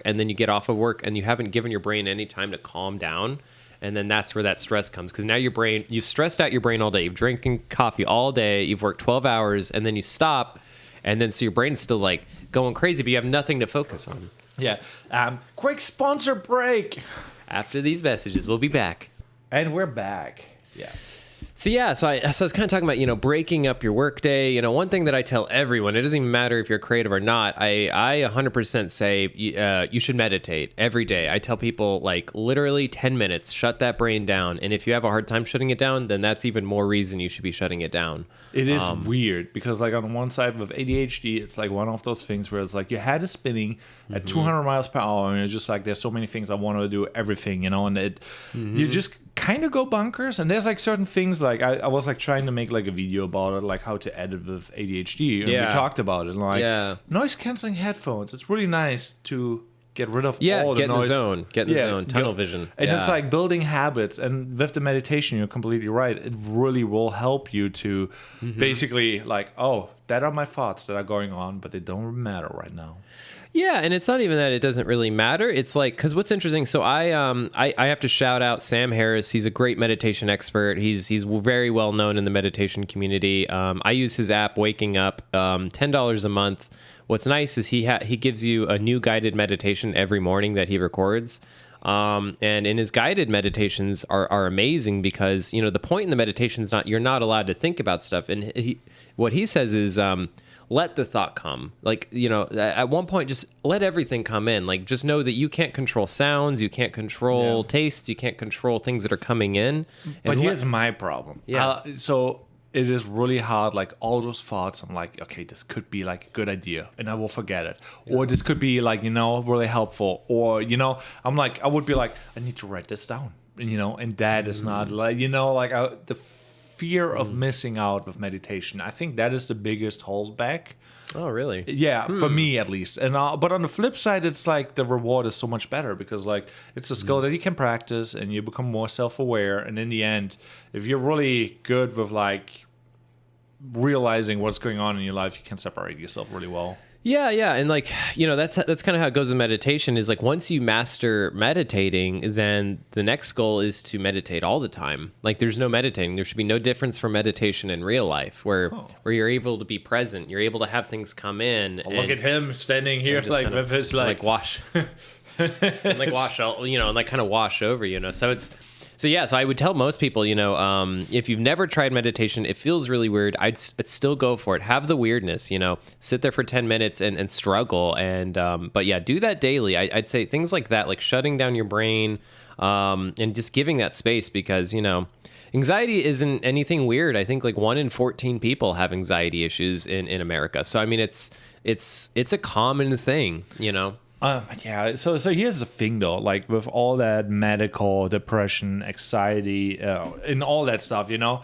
and then you get off of work and you haven't given your brain any time to calm down, and then that's where that stress comes, because now you've stressed out your brain all day. You've drinking coffee all day, you've worked 12 hours, and then you stop, and then so your brain's still like going crazy, but you have nothing to focus on. Yeah. Quick sponsor break. After these messages, we'll be back. And we're back. Yeah. So I was kind of talking about, you know, breaking up your workday. You know, one thing that I tell everyone, it doesn't even matter if you're creative or not. I 100% say you should meditate every day. I tell people like literally 10 minutes, shut that brain down. And if you have a hard time shutting it down, then that's even more reason you should be shutting it down. It is weird because like on one side with ADHD, it's like one of those things where it's like your head is spinning at 200 miles per hour, and it's just like there's so many things I want to do, everything, you know, and you just kind of go bonkers. And there's like certain things like I was like trying to make like a video about it, like how to edit with ADHD, and we talked about it, and like noise canceling headphones. It's really nice to get rid of all the noise. Get in the zone, tunnel vision. And it's like building habits, and with the meditation, you're completely right. It really will help you to basically like, oh, that are my thoughts that are going on, but they don't matter right now. Yeah, and it's not even that it doesn't really matter. It's like, because what's interesting, so I have to shout out Sam Harris. He's a great meditation expert. He's very well known in the meditation community. I use his app, Waking Up, $10 a month. What's nice is he gives you a new guided meditation every morning that he records. And in his guided meditations are amazing, because, you know, the point in the meditation is you're not allowed to think about stuff. And what he says is, let the thought come. Like, you know, at one point, just let everything come in. Like, just know that you can't control sounds, you can't control tastes, you can't control things that are coming in. But here's my problem. So it is really hard, like all those thoughts, I'm like, okay, this could be like a good idea and I will forget it. Or this could be like, you know, really helpful. Or, you know, I'm like, I would be like, I need to write this down, you know, and that is not like, you know, like the fear of missing out with meditation. I think that is the biggest holdback. Oh, really? Yeah, for me at least. And but on the flip side, it's like the reward is so much better, because like it's a skill that you can practice and you become more self-aware. And in the end, if you're really good with like realizing what's going on in your life, you can separate yourself really well. Yeah, and like, you know, that's kind of how it goes in meditation, is like once you master meditating, then the next goal is to meditate all the time. Like there's no meditating. There should be no difference from meditation in real life, where you're able to be present, you're able to have things come in. Look at him standing here like with his like wash and like wash, you know, and like kind of wash over, you know. So I would tell most people, you know, if you've never tried meditation, it feels really weird. I'd still go for it. Have the weirdness, you know, sit there for 10 minutes and struggle. And, but yeah, do that daily. I'd say things like that, like shutting down your brain, and just giving that space, because, you know, anxiety isn't anything weird. I think like 1 in 14 people have anxiety issues in America. So I mean, it's a common thing, you know. Yeah. So here's the thing, though. Like with all that medical depression, anxiety, and all that stuff, you know,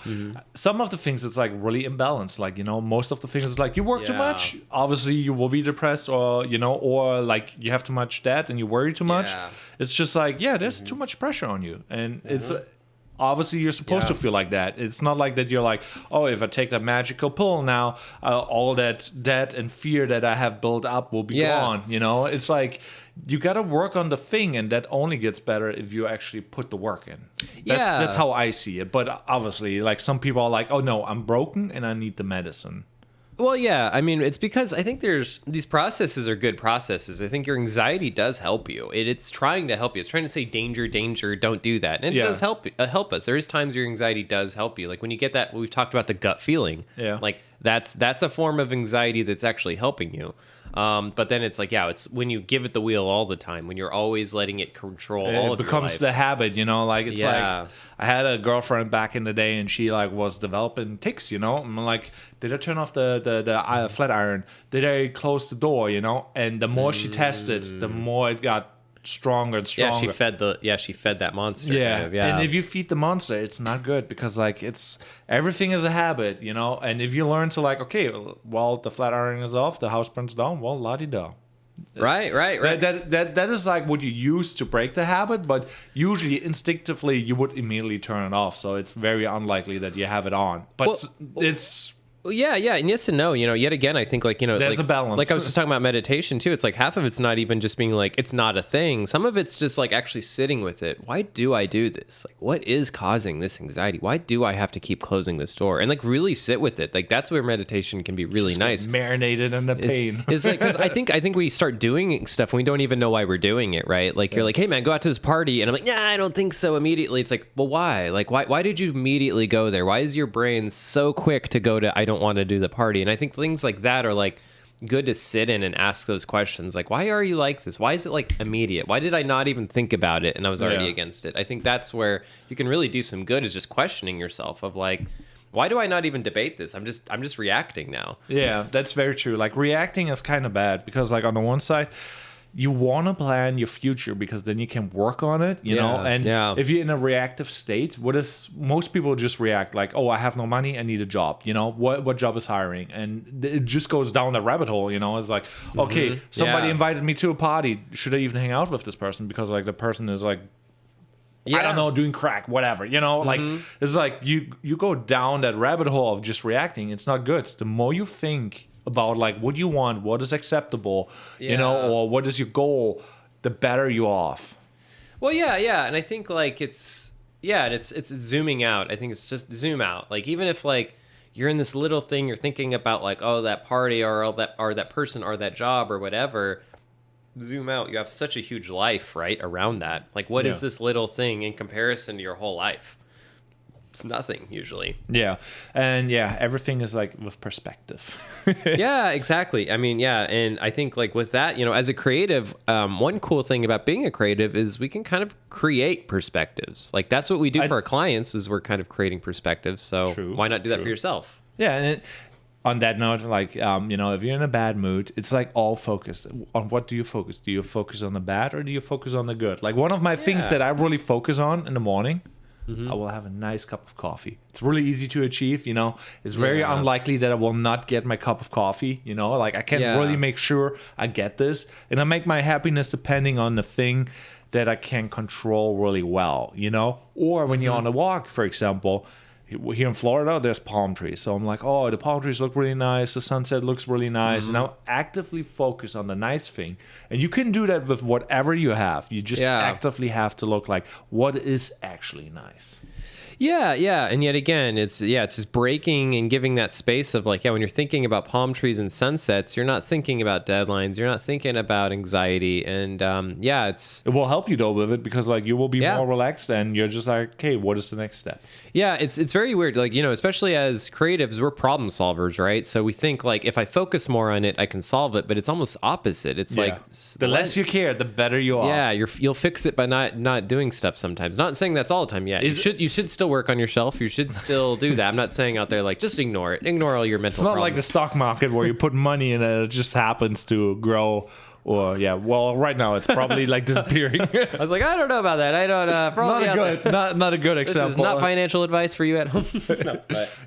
some of the things it's like really imbalanced. Like, you know, most of the things is like you work too much. Obviously, you will be depressed, or you know, or like you have too much debt and you worry too much. It's just like there's too much pressure on you, and it's. Obviously, you're supposed to feel like that. It's not like that you're like, oh, if I take that magical pill now, all that debt and fear that I have built up will be gone. You know, it's like you got to work on the thing, and that only gets better if you actually put the work in. That's how I see it. But obviously, like some people are like, oh, no, I'm broken and I need the medicine. Well, yeah. I mean, it's because I think these processes are good processes. I think your anxiety does help you. It's trying to help you. It's trying to say danger, danger, don't do that. And it does help us. There is times your anxiety does help you. Like when you get that, we've talked about the gut feeling. Yeah. Like that's a form of anxiety that's actually helping you. But then it's like, it's when you give it the wheel all the time, when you're always letting it control all of your life. It becomes the habit, you know, like it's like I had a girlfriend back in the day and she like was developing tics, you know, I'm like, did I turn off the flat iron? Did I close the door, you know? And the more she tested, the more it got stronger and stronger. She fed that monster. And if you feed the monster, it's not good because like everything is a habit, you know. And if you learn to like, okay, well, the flat iron is off, the house burns down, well, la-di-da. Right. That is like what you use to break the habit, but usually instinctively you would immediately turn it off. So it's very unlikely that you have it on. But it's Yeah, and yes and no. You know, yet again, I think like, you know, there's a balance. Like I was just talking about meditation too. It's like half of it's not even just being like it's not a thing. Some of it's just like actually sitting with it. Why do I do this? Like, what is causing this anxiety? Why do I have to keep closing this door? And like really sit with it. Like that's where meditation can be really just nice. Marinated in the pain. Is like because I think we start doing stuff and we don't even know why we're doing it. Right? Like you're like, hey man, go out to this party, and I'm like, yeah, I don't think so. Immediately, it's like, well, why? Like why did you immediately go there? Why is your brain so quick to go to I don't want to do the party? And I think things like that are like good to sit in and ask those questions. Like, why are you like this? Why is it like immediate? Why did I not even think about it and I was already against it? I think that's where you can really do some good, is just questioning yourself of like, why do I not even debate this? I'm just reacting now. Yeah, that's very true. Like reacting is kind of bad because like on the one side, you want to plan your future because then you can work on it, you know? And if you're in a reactive state, most people just react like, oh, I have no money, I need a job, you know? What job is hiring? And it just goes down the rabbit hole, you know? It's like, okay, somebody invited me to a party. Should I even hang out with this person? Because like the person is like, I don't know, doing crack, whatever, you know? Like, it's like you go down that rabbit hole of just reacting. It's not good. The more you think about like what you want, what is acceptable, you know, or what is your goal, the better you're off. Well, and I think like it's zooming out. I think it's just zoom out. Like even if like you're in this little thing, you're thinking about like, oh, that party or that person or that job or whatever. Zoom out. You have such a huge life, right, around that. Like what is this little thing in comparison to your whole life? It's nothing usually. And everything is like with perspective. Yeah, exactly. I mean, and I think like with that, you know, as a creative, one cool thing about being a creative is we can kind of create perspectives. Like that's what we do for our clients, is we're kind of creating perspectives. So why not do that for yourself? Yeah, and on that note, like you know, if you're in a bad mood, it's like all focused on what do you focus? Do you focus on the bad or do you focus on the good? Like one of my things that I really focus on in the morning, I will have a nice cup of coffee. It's really easy to achieve, you know. It's very unlikely that I will not get my cup of coffee, you know. Like I can really make sure I get this. And I make my happiness depending on the thing that I can control really well, you know. Or when you're on a walk, for example, here in Florida, there's palm trees. So I'm like, oh, the palm trees look really nice. The sunset looks really nice. And I'll actively focus on the nice thing. And you can do that with whatever you have. You just actively have to look like, what is actually nice? Yeah. And yet again, it's just breaking and giving that space of like, when you're thinking about palm trees and sunsets, you're not thinking about deadlines. You're not thinking about anxiety. And it will help you though with it because like you will be more relaxed and you're just like, okay, what is the next step? Yeah, it's very weird. Like, you know, especially as creatives, we're problem solvers, right? So we think like if I focus more on it, I can solve it, but it's almost opposite. It's like the less you care, the better you are. Yeah, you'll fix it by not doing stuff sometimes. Not saying that's all the time. Yeah, you should still work on yourself. You should still do that. I'm not saying out there like just ignore it. Ignore all your mental It's not problems. like the stock market where you put money in and it just happens to grow. Or well, right now it's probably like disappearing. I was like, I don't know about that. I don't. For all not a good this example. is not financial advice for you at home.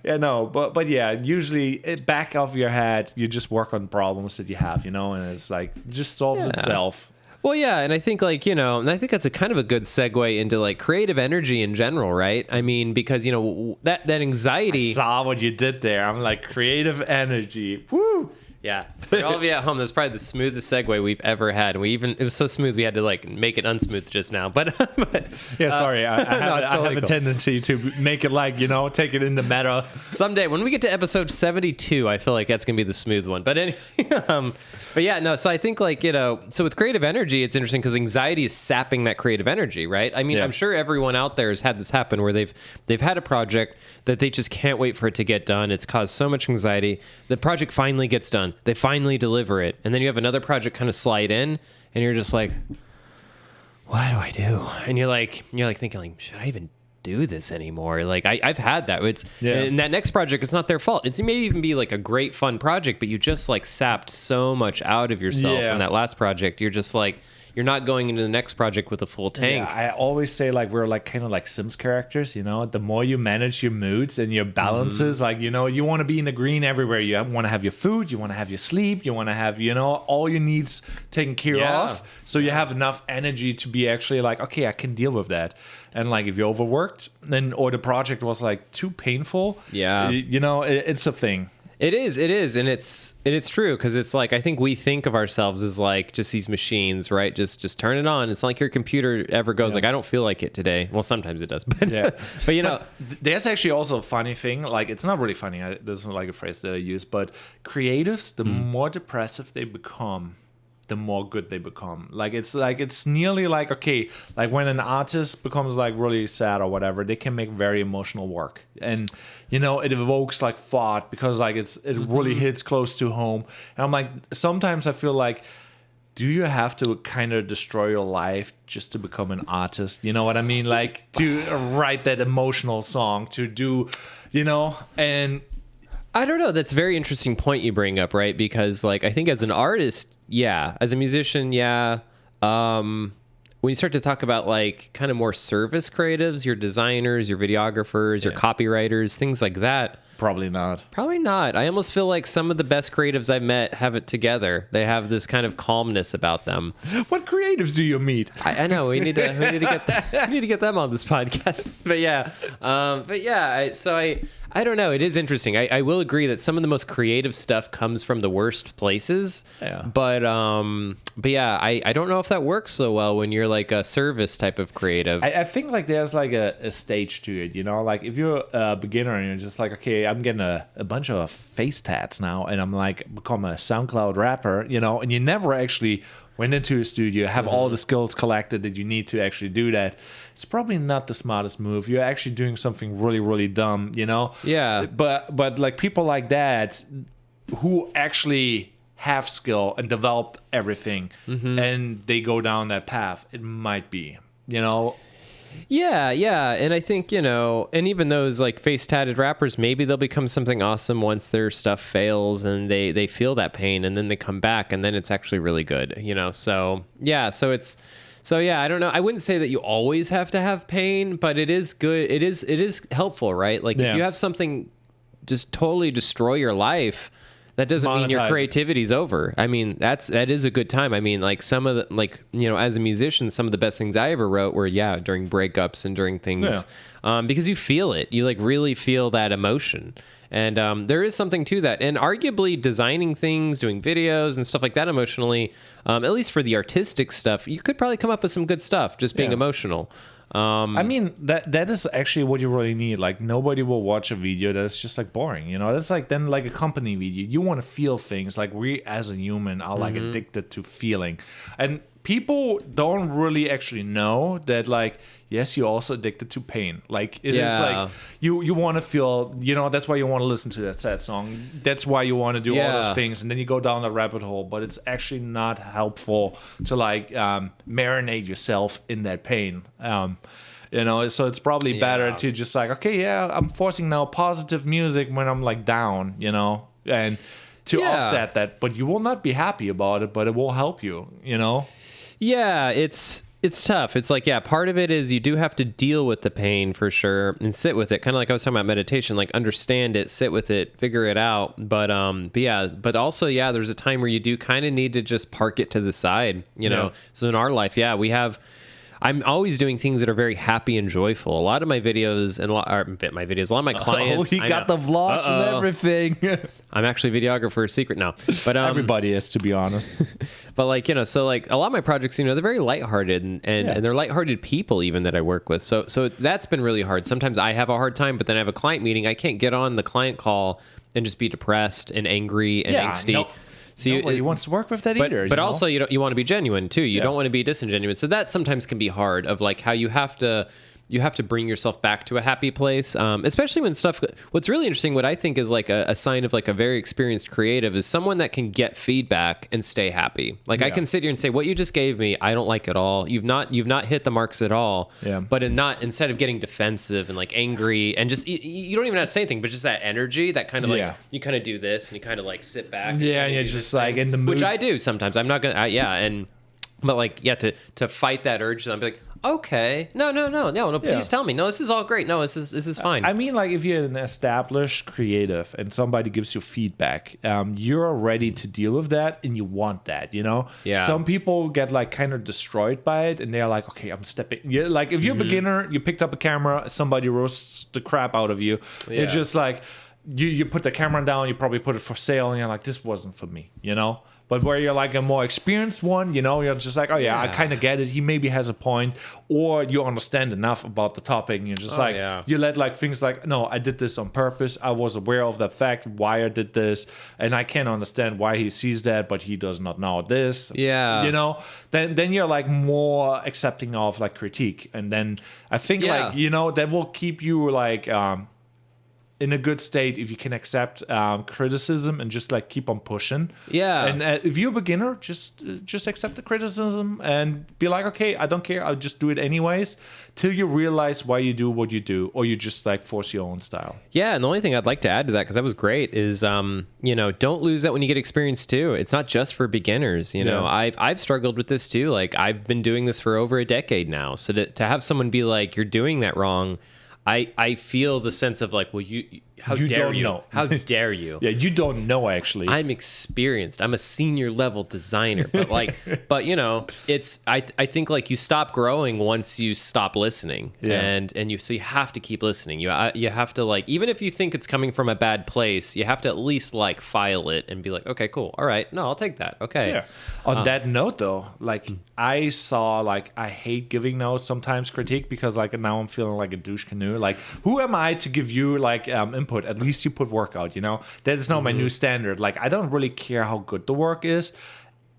No, but yeah, usually back of your head, you just work on problems that you have, and it's like it just solves itself. Well, yeah, and I think and I think that's a kind of a good segue into like creative energy in general, right? I mean, because that anxiety. I saw what you did there. I'm like creative energy. Woo. Yeah, for all of you at home, that's probably the smoothest segue we've ever had. And it was so smooth we had to like make it unsmooth just now. But yeah, sorry, I have a tendency to make it like take it in the meta. Someday when we get to episode 72, I feel like that's gonna be the smooth one. But anyway, but yeah, no. So I think so with creative energy, it's interesting because anxiety is sapping that creative energy, right? I mean, I'm sure everyone out there has had this happen where they've had a project that they just can't wait for it to get done. It's caused so much anxiety. The project finally gets done. They finally deliver it. And then you have another project kind of slide in and you're just like, what do I do? And you're like thinking like, should I even do this anymore? Like I've had that. And that next project, it's not their fault. It may even be like a great fun project, but you just like sapped so much out of yourself in that last project. You're just like, you're not going into the next project with a full tank. Yeah, I always say like we're like kind of like Sims characters, The more you manage your moods and your balances, like you want to be in the green everywhere. You want to have your food, you want to have your sleep, you want to have all your needs taken care of. So you have enough energy to be actually like, okay, I can deal with that. And like if you're overworked, or the project was like too painful, it's a thing. It is, and it's true because it's like I think we think of ourselves as like just these machines, right? Just turn it on. It's not like your computer ever goes like I don't feel like it today. Well, sometimes it does, but but there's actually also a funny thing. Like it's not really funny. This is like a phrase that I use, but creatives, the more depressive they become, the more good they become. Like it's nearly like okay, like when an artist becomes like really sad or whatever, they can make very emotional work, and it evokes like thought because like it really hits close to home. And I'm like, sometimes I feel like, do you have to kind of destroy your life just to become an artist? You know what I mean? Like to write that emotional song, to do, and I don't know. That's a very interesting point you bring up, right? Because like I think as an artist, as a musician, when you start to talk about like kind of more service creatives, your designers, your videographers, your copywriters, things like that. Probably not. I almost feel like some of the best creatives I've met have it together. They have this kind of calmness about them. What creatives do you meet? I know we need to get them on this podcast. I don't know. It is interesting. I will agree that some of the most creative stuff comes from the worst places. Yeah. But I don't know if that works so well when you're like a service type of creative. I think like there's like a stage to it, Like if you're a beginner and you're just like, okay, I'm getting a bunch of face tats now, and I'm like become a SoundCloud rapper, and you never actually went into a studio, have all the skills collected that you need to actually do that. It's probably not the smartest move. You're actually doing something really, really dumb, Yeah. But like people like that who actually have skill and develop everything and they go down that path, it might be, Yeah, and I think, and even those like face tatted rappers, maybe they'll become something awesome once their stuff fails and they feel that pain and then they come back and then it's actually really good, So I don't know. I wouldn't say that you always have to have pain, but it is good. It is helpful, right? Like if you have something just totally destroy your life, that doesn't mean your creativity's over. I mean, that is a good time. I mean, like some of the, as a musician, some of the best things I ever wrote were, during breakups and during things, because you feel it. You like really feel that emotion. And there is something to that. And arguably designing things, doing videos and stuff like that emotionally, at least for the artistic stuff, you could probably come up with some good stuff just being emotional. I mean, that is actually what you really need. Like nobody will watch a video that's just like boring, That's like then like a company video. You want to feel things. Like we as a human are like addicted to feeling. And people don't really actually know that like, yes, you're also addicted to pain. Like it is like you want to feel, that's why you want to listen to that sad song. That's why you want to do all those things. And then you go down the rabbit hole, but it's actually not helpful to like marinate yourself in that pain. you know. So it's probably better to just like, okay, yeah, I'm forcing now positive music when I'm like down, you know, and to offset that, but you will not be happy about it, but it will help you, you know. Yeah, it's tough. It's like, yeah, part of it is you do have to deal with the pain for sure and sit with it. Kind of like I was talking about meditation, like understand it, sit with it, figure it out. But also, yeah, there's a time where you do kind of need to just park it to the side, you know? So in our life, yeah, I'm always doing things that are very happy and joyful. A lot of my videos and a lot of my clients. Oh, he got the vlogs and everything. I'm actually a videographer, secret now. But everybody is, to be honest. But like, you know, so like a lot of my projects, you know, they're very lighthearted and they're lighthearted people even that I work with. So that's been really hard. Sometimes I have a hard time, but then I have a client meeting. I can't get on the client call and just be depressed and angry and angsty. Nope. So nobody wants to work with that either. But also, you want to be genuine too. You don't want to be disingenuous. So that sometimes can be hard. Of like how you have to bring yourself back to a happy place, especially when stuff. What's really interesting, what I think is like a sign of like a very experienced creative, is someone that can get feedback and stay happy. Like I can sit here and say, what you just gave me, I don't like at all. You've not hit the marks at all. Yeah. But instead of getting defensive and like angry and just you don't even have to say anything, but just that energy, that kind of like you kind of do this and you kind of like sit back. Yeah, and you're just like in the mood, which I do sometimes. I'm not gonna. But like to fight that urge, I'm like, okay, no, please tell me. No, this is all great. No, this is fine. I mean, like if you're an established creative and somebody gives you feedback, you're ready to deal with that and you want that, you know? Yeah. Some people get like kind of destroyed by it and they're like, okay, I'm stepping. Yeah, like if you're a beginner, you picked up a camera, somebody roasts the crap out of you. Yeah. It's just like you put the camera down, you probably put it for sale and you're like, this wasn't for me, you know? But where you're like a more experienced one, you know, you're just like, oh yeah, I kind of get it. He maybe has a point, or you understand enough about the topic, and you're just you let like things like, no, I did this on purpose. I was aware of the fact why I did this, and I can understand why he sees that, but he does not know this. Yeah, you know, then you're like more accepting of like critique, and then I think like, you know, that will keep you like in a good state if you can accept criticism and just like keep on pushing. Yeah. And if you're a beginner, just accept the criticism and be like, okay, I don't care, I'll just do it anyways, till you realize why you do what you do, or you just like force your own style. Yeah, and the only thing I'd like to add to that, because that was great, is you know, don't lose that when you get experience too. It's not just for beginners. You know, I've struggled with this too. Like I've been doing this for over a decade now. So to have someone be like, you're doing that wrong, I feel the sense of like, well, how dare you? How dare you? Yeah, you don't know actually. I'm experienced. I'm a senior level designer, but like, but you know, it's I think like you stop growing once you stop listening, and you have to keep listening. You have to like, even if you think it's coming from a bad place, you have to at least like file it and be like, okay, cool, all right, no, I'll take that. Okay. Yeah. On that note though, like I saw like I hate giving notes sometimes, critique, because like now I'm feeling like a douche canoe. Like who am I to give you like input? At least you put work out, you know? That is now my new standard. Like I don't really care how good the work is,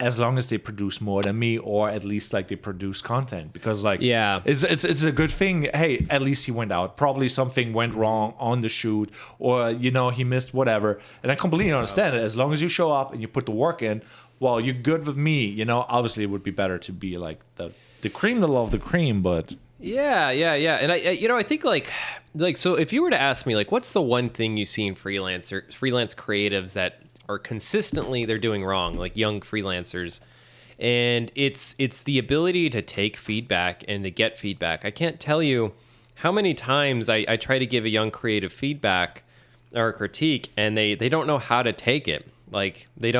as long as they produce more than me, or at least like they produce content, because like it's a good thing. Hey, at least he went out. Probably something went wrong on the shoot, or you know, he missed whatever. And I completely understand it. As long as you show up and you put the work in, well, you're good with me, you know? Obviously it would be better to be like the cream of the cream, but yeah. And I you know, I think like so if you were to ask me like, what's the one thing you see in freelance creatives that are consistently they're doing wrong, like young freelancers, and it's the ability to take feedback and to get feedback. I can't tell you how many times I try to give a young creative feedback or a critique, and they don't know how to take it. Like they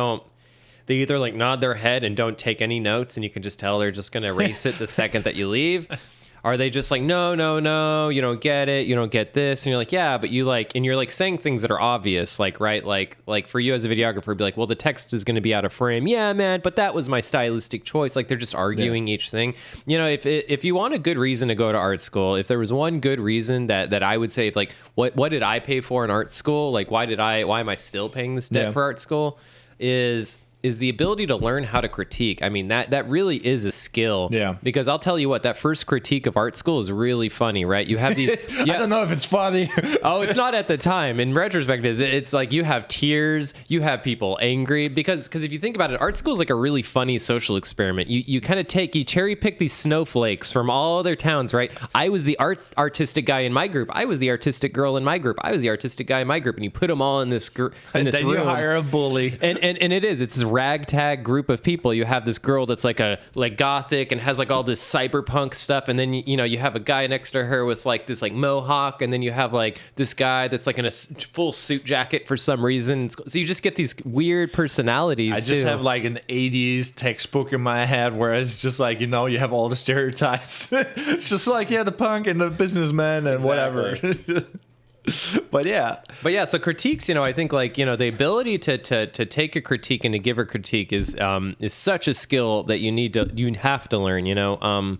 either like nod their head and don't take any notes, and you can just tell they're just going to erase it the second that you leave. Are they just like, no, you don't get it, you don't get this, and you're like, yeah, but you like, and you're like saying things that are obvious, like, right, like for you as a videographer, be like, well, the text is going to be out of frame, yeah, man, but that was my stylistic choice. Like they're just arguing each thing. You know, if you want a good reason to go to art school, if there was one good reason that I would say, if like, what did I pay for in art school? Like, why am I still paying this debt for art school? Is is the ability to learn how to critique. I mean, that really is a skill. Yeah. Because I'll tell you what, that first critique of art school is really funny, right? You have these. I don't know if it's funny. Oh, it's not at the time. In retrospect, it's like you have tears, you have people angry because if you think about it, art school is like a really funny social experiment. You kind of you cherry pick these snowflakes from all other towns, right? I was the artistic guy in my group. I was the artistic girl in my group. I was the artistic guy in my group, and you put them all in this room. Then you hire a bully, and it's this ragtag group of people. You have this girl that's like gothic and has like all this cyberpunk stuff, and then you have a guy next to her with like this like mohawk, and then you have like this guy that's like in a full suit jacket for some reason. So you just get these weird personalities. I just have like an 80s textbook in my head where it's just like, you have all the stereotypes. It's just like, the punk and the businessman and whatever. But yeah, so critiques, I think like, the ability to take a critique and to give a critique is such a skill that you have to learn,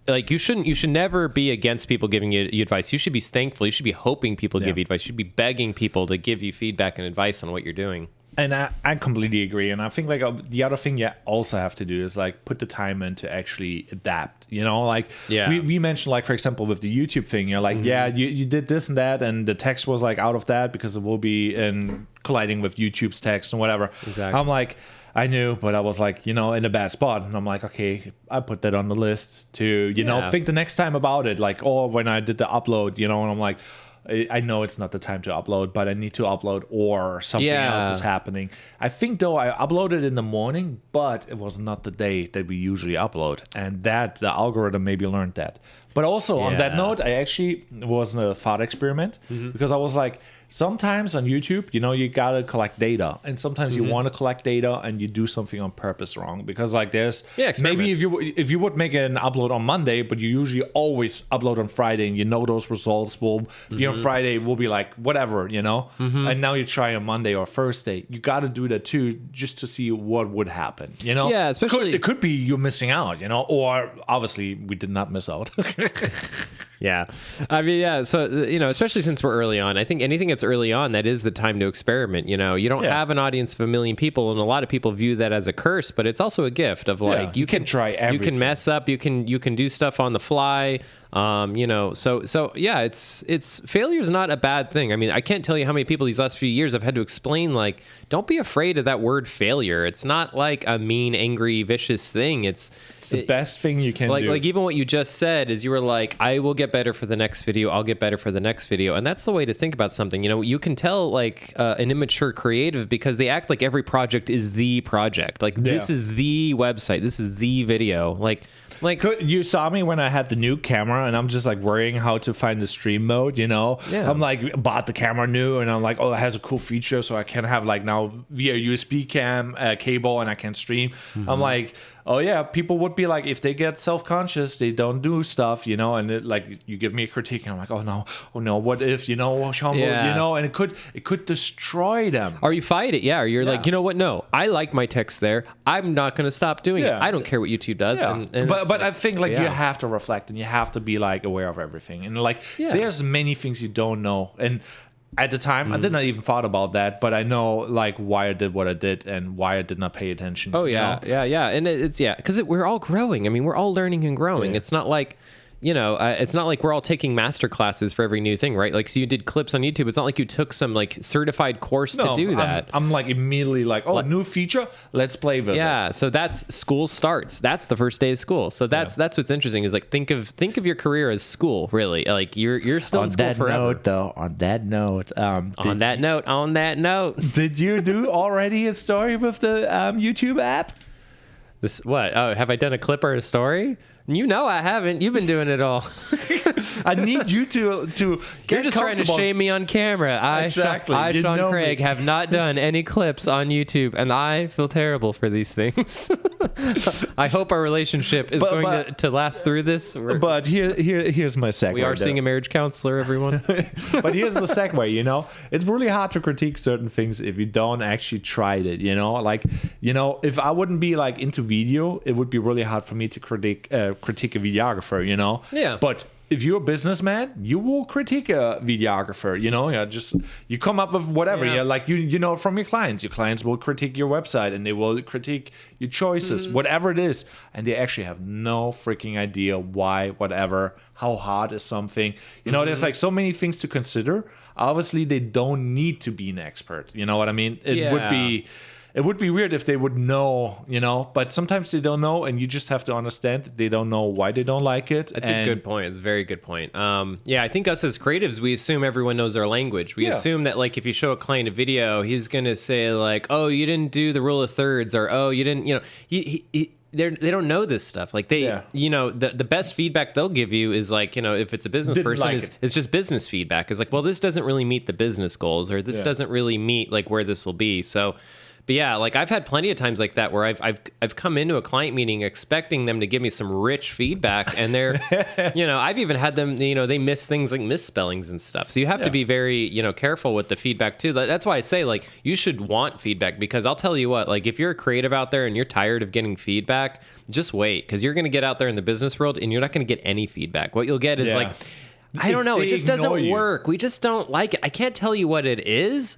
like you should never be against people giving you advice. You should be thankful. You should be hoping people give you advice. You should be begging people to give you feedback and advice on what you're doing. And I completely agree. And I think like the other thing you also have to do is like put the time in to actually adapt, we mentioned like, for example, with the YouTube thing, you're like, you did this and that, and the text was like out of that because it will be colliding with YouTube's text and whatever. Exactly. I'm like, I knew, but I was like, in a bad spot. And I'm like, okay, I put that on the list to, think the next time about it. Like, when I did the upload, and I'm like, I know it's not the time to upload, but I need to upload or something else is happening. I think, though, I uploaded in the morning, but it was not the day that we usually upload. And the algorithm maybe learned that. But also on that note, I actually was in a thought experiment because I was like, sometimes on YouTube, you got to collect data. And sometimes you want to collect data and you do something on purpose wrong. Because like there's maybe if you would make an upload on Monday, but you usually always upload on Friday and those results will be on Friday, will be like whatever, and now you try on Monday or Thursday. You got to do that too, just to see what would happen, Yeah, especially. It could be you're missing out, or obviously we did not miss out. Yeah. I mean, so, especially since we're early on, I think anything that's early on, that is the time to experiment. You don't have an audience of 1 million people, and a lot of people view that as a curse, but it's also a gift of like, you can try everything. You can mess up, you can do stuff on the fly. So it's failure is not a bad thing. I mean, I can't tell you how many people these last few years I've had to explain, like, don't be afraid of that word failure. It's not like a mean, angry, vicious thing. It's the best thing you can do. Like even what you just said is you were like, I will get better for the next video. I'll get better for the next video. And that's the way to think about something. You can tell like an immature creative because they act like every project is the project. Like this is the website. This is the video. Like you saw me when I had the new camera and I'm just like worrying how to find the stream mode, I'm like bought the camera new and I'm like, oh, it has a cool feature so I can have like now via USB cable and I can stream. I'm like, oh yeah, people would be like, if they get self-conscious, they don't do stuff, and it, like you give me a critique and I'm like, oh no, what if, and it could destroy them. Or you fight it, or you're like, you know what, no, I like my text there, I'm not going to stop doing it. I don't care what YouTube does. But I think like you have to reflect and you have to be like aware of everything, and like there's many things you don't know. And at the time, I did not even thought about that, but I know like why I did what I did and why I did not pay attention. Oh yeah, and it's because we're all growing. I mean, we're all learning and growing. It's not like. It's not like we're all taking master classes for every new thing, right? Like, so you did clips on YouTube. It's not like you took some like certified course to do that. I'm like immediately like, new feature, let's play with it. Yeah, so that's school starts. That's the first day of school. So that's what's interesting is like think of your career as school, really. Like you're still in school forever. On that note, on that note, did you do already a story with the YouTube app? This what? Oh, have I done a clip or a story? I haven't. You've been doing it all. I need you to get You're just trying to shame me on camera. Exactly. I Sean Craig, have not done any clips on YouTube, and I feel terrible for these things. I hope our relationship is going to last through this. But here's my segue. We are seeing a marriage counselor, everyone. But here's the segue, It's really hard to critique certain things if you don't actually try it, Like, if I wouldn't be like into video, it would be really hard for me to critique a videographer, Yeah. But if you're a businessman, you will critique a videographer. You come up with whatever. Yeah. Like you know from your clients. Your clients will critique your website and they will critique your choices, whatever it is, and they actually have no freaking idea why, whatever, how hard is something. There's like so many things to consider. Obviously, they don't need to be an expert. You know what I mean? It would be weird if they would know, but sometimes they don't know, and you just have to understand that they don't know why they don't like it. That's a good point. It's a very good point. I think us as creatives, we assume everyone knows our language. We assume that, like, if you show a client a video, he's going to say, like, oh, you didn't do the rule of thirds, or, oh, you didn't, they don't know this stuff. Like the best feedback they'll give you is like, if it's a business person, it's just business feedback. It's like, well, this doesn't really meet the business goals, or this doesn't really meet like where this will be. So, but yeah, like I've had plenty of times like that where I've come into a client meeting expecting them to give me some rich feedback, and they're, I've even had them, they miss things like misspellings and stuff. So you have to be very, careful with the feedback too. That's why I say, like, you should want feedback, because I'll tell you what, like, if you're a creative out there and you're tired of getting feedback, just wait, because you're going to get out there in the business world and you're not going to get any feedback. What you'll get is like, I don't know. It just doesn't work. We just don't like it. I can't tell you what it is,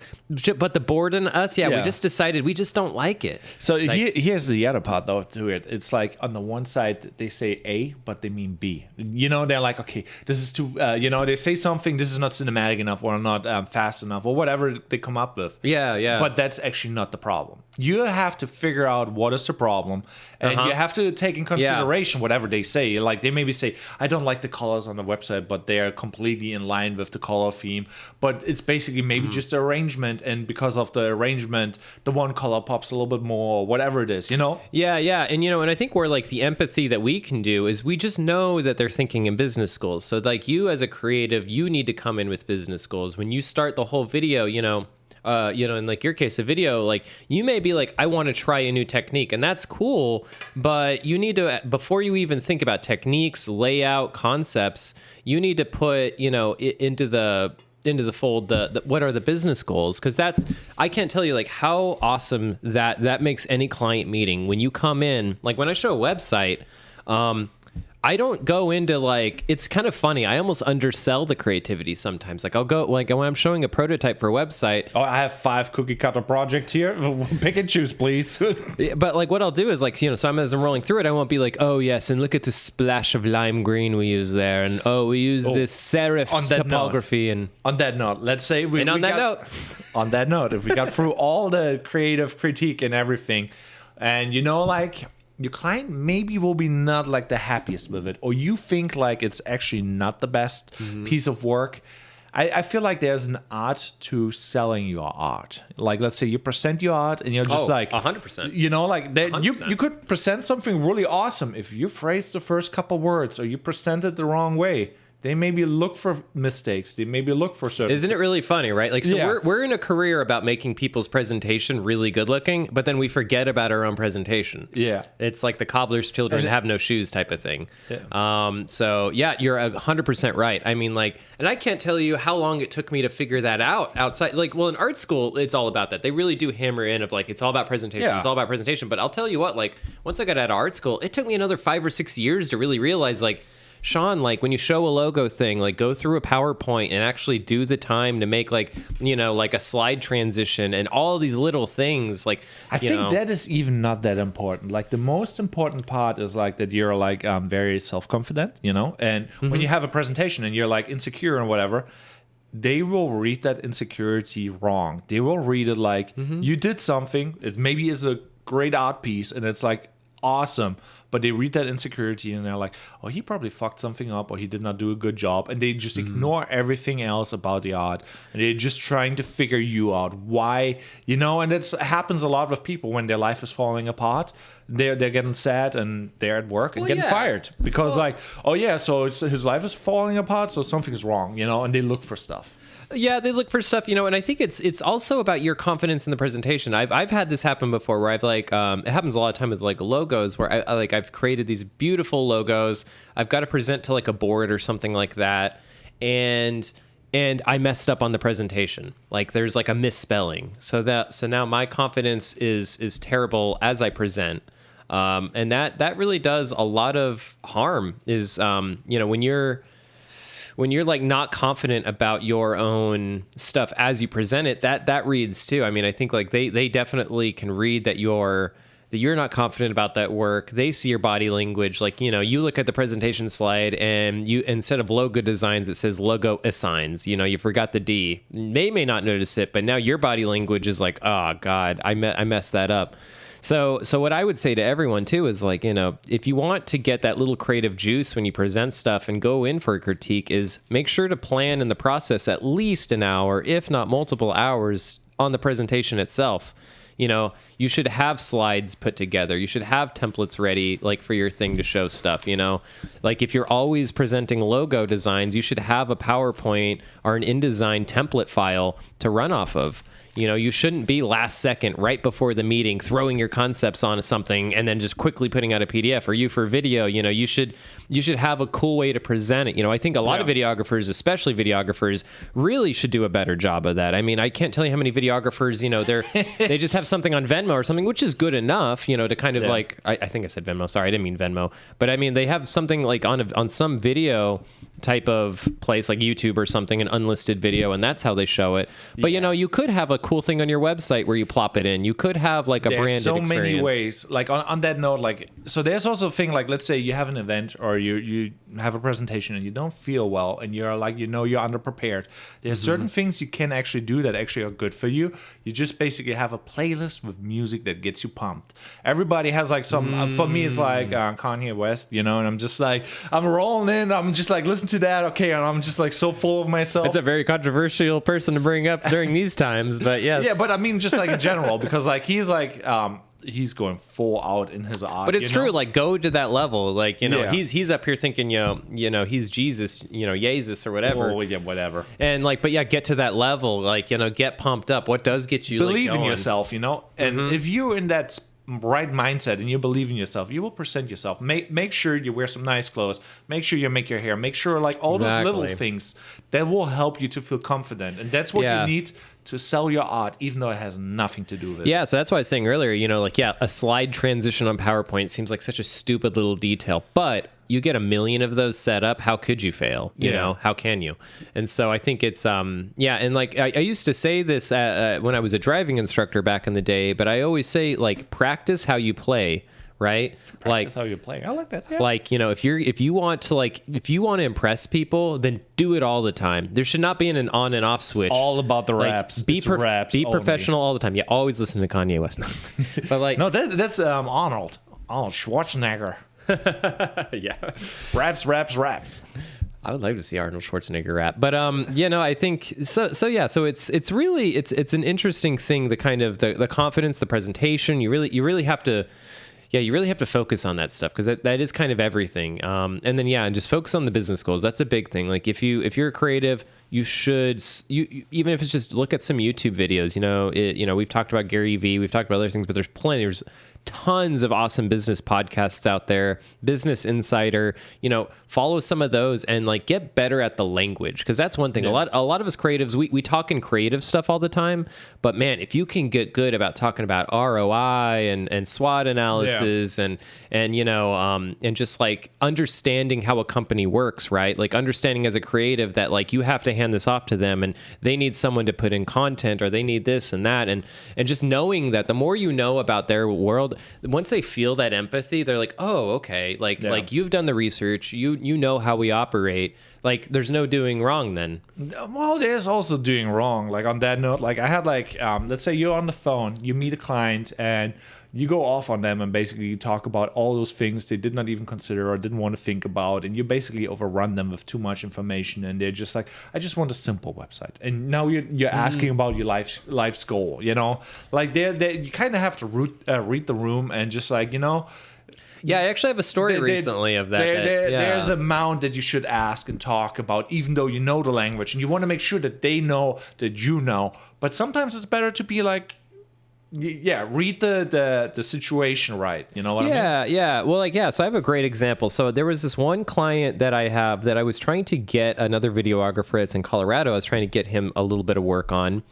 but the board and us, we just decided we just don't like it. So here's the other part, though, to it. It's like on the one side, they say A, but they mean B. They're like, okay, this is too, they say something, this is not cinematic enough or not fast enough or whatever they come up with. Yeah. But that's actually not the problem. You have to figure out what is the problem, and you have to take in consideration whatever they say. Like, they maybe say, I don't like the colors on the website, but they're completely in line with the color theme. But it's basically maybe just the arrangement, and because of the arrangement, the one color pops a little bit more, or whatever it is, Yeah, and and I think where like the empathy that we can do is we just know that they're thinking in business goals. So like you as a creative, you need to come in with business goals. When you start the whole video, in like your case, a video, like you may be like, I want to try a new technique, and that's cool, but you need to, before you even think about techniques, layout, concepts, you need to put, into the fold, what are the business goals? Because I can't tell you like how awesome that makes any client meeting. When you come in, like when I show a website, I don't go into like, it's kind of funny. I almost undersell the creativity sometimes. Like I'll go, like when I'm showing a prototype for a website. Oh, I have 5 cookie cutter projects here. Pick and choose, please. But like what I'll do is like, so as I'm rolling through it, I won't be like, oh yes, and look at this splash of lime green we use there. And we use this serif typography. And on that note, let's say on that note, if we got through all the creative critique and everything, and like, your client maybe will be not like the happiest with it, or you think like it's actually not the best piece of work. I feel like there's an art to selling your art. Like, let's say you present your art and you're just 100%. Like that, you could present something really awesome if you phrase the first couple words or you present it the wrong way. They maybe look for mistakes. They maybe look for certain. Isn't it really funny, right? Like, so we're in a career about making people's presentation really good looking, but then we forget about our own presentation. Yeah, it's like the cobbler's children have no shoes type of thing. Yeah. So yeah, you're 100% right. I mean, like, and I can't tell you how long it took me to figure that out outside. Like, well, in art school, it's all about that. They really do hammer in of like, it's all about presentation. Yeah. It's all about presentation. But I'll tell you what, like, once I got out of art school, it took me another 5 or 6 years to really realize, like, Sean, like when you show a logo thing, like go through a PowerPoint and actually do the time to make like, like a slide transition and all these little things. Like, I think that is even not that important. Like the most important part is like that you're like very self-confident, and when you have a presentation and you're like insecure and whatever, they will read that insecurity wrong. They will read it like you did something. It maybe is a great art piece and it's like awesome, but they read that insecurity and they're like, oh, he probably fucked something up or he did not do a good job, and they just ignore everything else about the art, and they're just trying to figure you out why, and it happens a lot with people when their life is falling apart. They're getting sad and they're at work and getting fired because so his life is falling apart, so something's wrong, and they look for stuff. Yeah, they look for stuff, and I think it's also about your confidence in the presentation. I've had this happen before where I've like it happens a lot of time with like logos where I've created these beautiful logos. I've got to present to like a board or something like that, and I messed up on the presentation. Like there's like a misspelling, so now my confidence is terrible as I present. And that really does a lot of harm. Is when you're when you're like not confident about your own stuff as you present it, that reads too. I mean, I think like they definitely can read that you're not confident about that work. They see your body language. Like, you know, you look at the presentation slide and you, instead of logo designs, it says logo assigns. You know, you forgot the D. They may not notice it, but now your body language is like, oh God, I messed that up. So what I would say to everyone too is like, you know, if you want to get that little creative juice when you present stuff and go in for a critique, is make sure to plan in the process at least an hour, if not multiple hours, on the presentation itself. You know, you should have slides put together. You should have templates ready, like for your thing to show stuff, you know, like if you're always presenting logo designs, you should have a PowerPoint or an InDesign template file to run off of. You know, you shouldn't be last second, right before the meeting, throwing your concepts on something and then just quickly putting out a PDF. Or you for video, you know, you should have a cool way to present it. You know, I think a lot of videographers, especially videographers, really should do a better job of that. I mean, I can't tell you how many videographers, you know, they just have something on Venmo or something, which is good enough, you know, to kind of like, I think I said Venmo. Sorry, I didn't mean Venmo. But I mean, they have something like on some video type of place like YouTube or something, an unlisted video, and that's how they show it. But you know, you could have a cool thing on your website where you plop it in. You could have like a branded experience. There's so many ways. Like on that note, like, so there's also a thing like, let's say you have an event or you have a presentation and you don't feel well and you're like, you know, you're underprepared. There's certain things you can actually do that actually are good for you. You just basically have a playlist with music that gets you pumped. Everybody has like some, for me it's like Kanye West, you know, and I'm just like, I'm rolling in, I'm just like, listen to that, okay, and I'm just like so full of myself. It's a very controversial person to bring up during these times, but yes. Yeah, but I mean just like in general, because like he's like he's going full out in his art. But it's true, like go to that level. Like, you know, he's up here thinking, you know, he's Jesus, you know, Jesus or whatever. Oh, yeah, whatever. And like, but yeah, get to that level, like, you know, get pumped up. What does get you believe like, in yourself, you know? And if you're in that right mindset and you believe in yourself, you will present yourself. Make sure you wear some nice clothes. Make sure you make your hair. Make sure like all those little things that will help you to feel confident. And that's what you need to sell your art, even though it has nothing to do with it. Yeah, so that's why I was saying earlier, you know, like, a slide transition on PowerPoint seems like such a stupid little detail, but you get 1 million of those set up, how could you fail? You know, how can you? And so I think it's, and like, I used to say this when I was a driving instructor back in the day, but I always say, like, practice how you play. Right? Practice how you play. I like that. Yeah. Like, you know, if you want to impress people, then do it all the time. There should not be an on and off switch. It's all about the raps. Be professional all the time. Yeah, always listen to Kanye West. But like, no, that's Arnold Schwarzenegger. Yeah, raps. I would like to see Arnold Schwarzenegger rap, but you know, I think so. Yeah, so it's really an interesting thing. The kind of the confidence, the presentation. You really have to. Yeah, you really have to focus on that stuff because that is kind of everything. And then and just focus on the business goals. That's a big thing. Like if you're a creative, you should even if it's just look at some YouTube videos. You know, we've talked about Gary Vee, we've talked about other things, but there's tons of awesome business podcasts out there. Business Insider, you know, follow some of those and like get better at the language, because that's one thing. A lot of us creatives, we talk in creative stuff all the time, but man, if you can get good about talking about ROI and SWOT analysis and you know and just like understanding how a company works, right? Like understanding as a creative that like you have to hand this off to them and they need someone to put in content or they need this and that, and just knowing that the more you know about their world, once they feel that empathy, they're like, oh, okay, like you've done the research, you know how we operate, like there's no doing wrong then. Well, there's also doing wrong. Like on that note, like I had like let's say you're on the phone, you meet a client and you go off on them and basically you talk about all those things they did not even consider or didn't want to think about, and you basically overrun them with too much information, and they're just like, I just want a simple website. And now you're asking about your life's goal, you know? Like you kind of have to read the room and just like, you know... Yeah, I actually have a story recently of that. There's an amount that you should ask and talk about, even though you know the language, and you want to make sure that they know that you know. But sometimes it's better to be like, read the situation right. You know what I mean? Yeah. Well, like, so I have a great example. So there was this one client that I have that I was trying to get another videographer that's in Colorado. I was trying to get him a little bit of work on.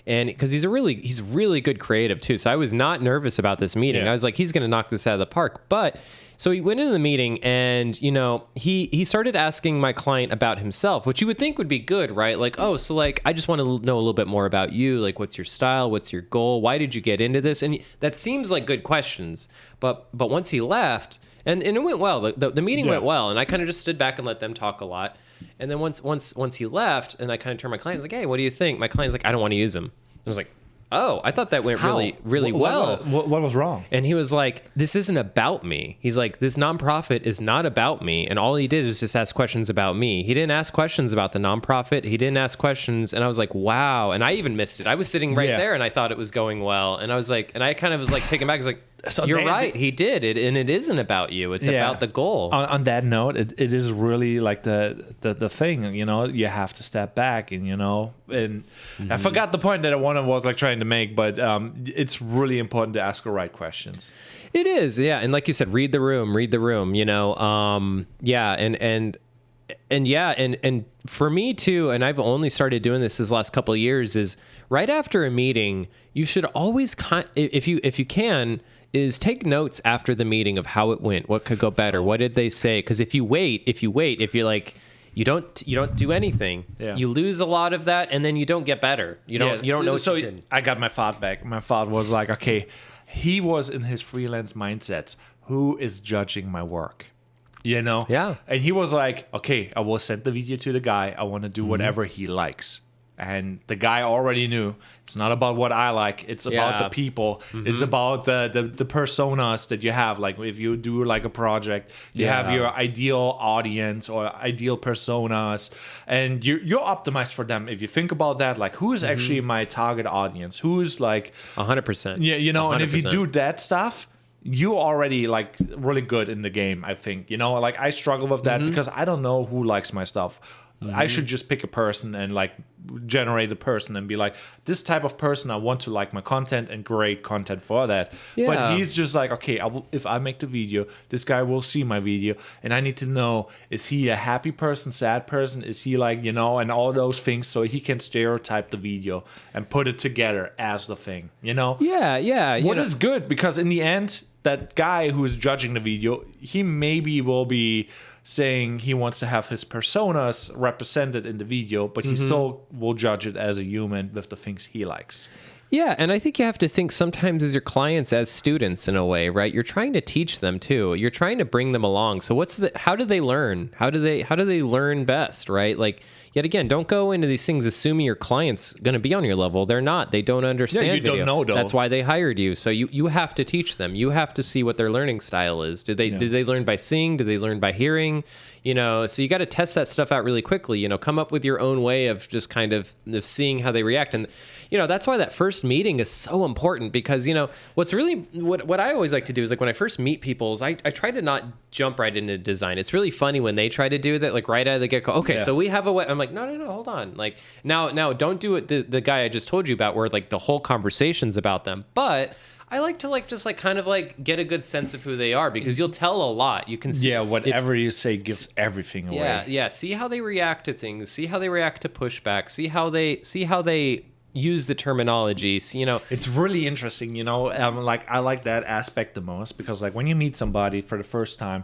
And because he's really good creative too. So I was not nervous about this meeting. I was like, he's going to knock this out of the park. But So he went into the meeting and, he started asking my client about himself, which you would think would be good, right? Like, oh, so like, I just want to know a little bit more about you. Like, what's your style? What's your goal? Why did you get into this? And that seems like good questions. But once he left, and it went well, the meeting went well. And I kind of just stood back and let them talk a lot. And then once he left and I kind of turned my client, I was like, hey, what do you think? My client's like, I don't want to use him. I was like, oh, I thought that went really well. What was wrong? And he was like, this isn't about me. He's like, this nonprofit is not about me. And all he did is just ask questions about me. He didn't ask questions about the nonprofit. He didn't ask questions. And I was like, wow. And I even missed it. I was sitting right there and I thought it was going well. And I was like, and I kind of was like taken back. I was like, you're right. He did it. And it isn't about you. It's about the goal. On that note, it is really like the thing, you have to step back and, and I forgot the point that I was like trying to make, but it's really important to ask the right questions. It is. Yeah. And like you said, read the room, and for me too, and I've only started doing this last couple of years, is right after a meeting, you should always, if you can, is take notes after the meeting of how it went, what could go better, what did they say? Because if you wait, if you're like, you don't do anything, you lose a lot of that, and then you don't get better. You don't know what you did. I got my thought back. My thought was like, okay, he was in his freelance mindset. Who is judging my work? Yeah. And he was like, okay, I will send the video to the guy. I want to do whatever he likes. And the guy already knew it's not about what I like. It's about the people. It's about the personas that you have. Like if you do like a project, you have your ideal audience or ideal personas, and you're optimized for them. If you think about that, like who is actually my target audience? Who's like 100%. Yeah, 100%. And if you do that stuff, you already like really good in the game, I think. Like I struggle with that because I don't know who likes my stuff. I should just pick a person and like generate a person and be like, this type of person, I want to like my content and create content for that. Yeah. But he's just like, okay, if I make the video, this guy will see my video and I need to know, is he a happy person, sad person? Is he like, and all those things, so he can stereotype the video and put it together as the thing, Yeah. What is good, because in the end, that guy who is judging the video, he maybe will be saying he wants to have his personas represented in the video, but he still will judge it as a human with the things he likes. Yeah, and I think you have to think sometimes as your clients as students in a way, right? You're trying to teach them too. You're trying to bring them along. So how do they learn? How do they learn best, right? Like, yet again, don't go into these things assuming your client's going to be on your level. They're not. They don't understand video. Don't know though. That's why they hired you. So you have to teach them. You have to see what their learning style is. Did they learn by seeing? Did they learn by hearing? So you got to test that stuff out really quickly. Come up with your own way of just kind of seeing how they react. And that's why that first meeting is so important, because what's really what I always like to do is, like, when I first meet people is I try to not jump right into design. It's really funny when they try to do that, like right out of the get-go. Okay, so we have a way. I'm like, no, hold on. Like now don't do it the guy I just told you about, where like the whole conversation's about them. But I like to just kind of get a good sense of who they are, because you'll tell a lot. You can see whatever you say gives everything away. Yeah. See how they react to things. See how they react to pushback. See how they use the terminology. It's really interesting. Like I like that aspect the most, because like when you meet somebody for the first time,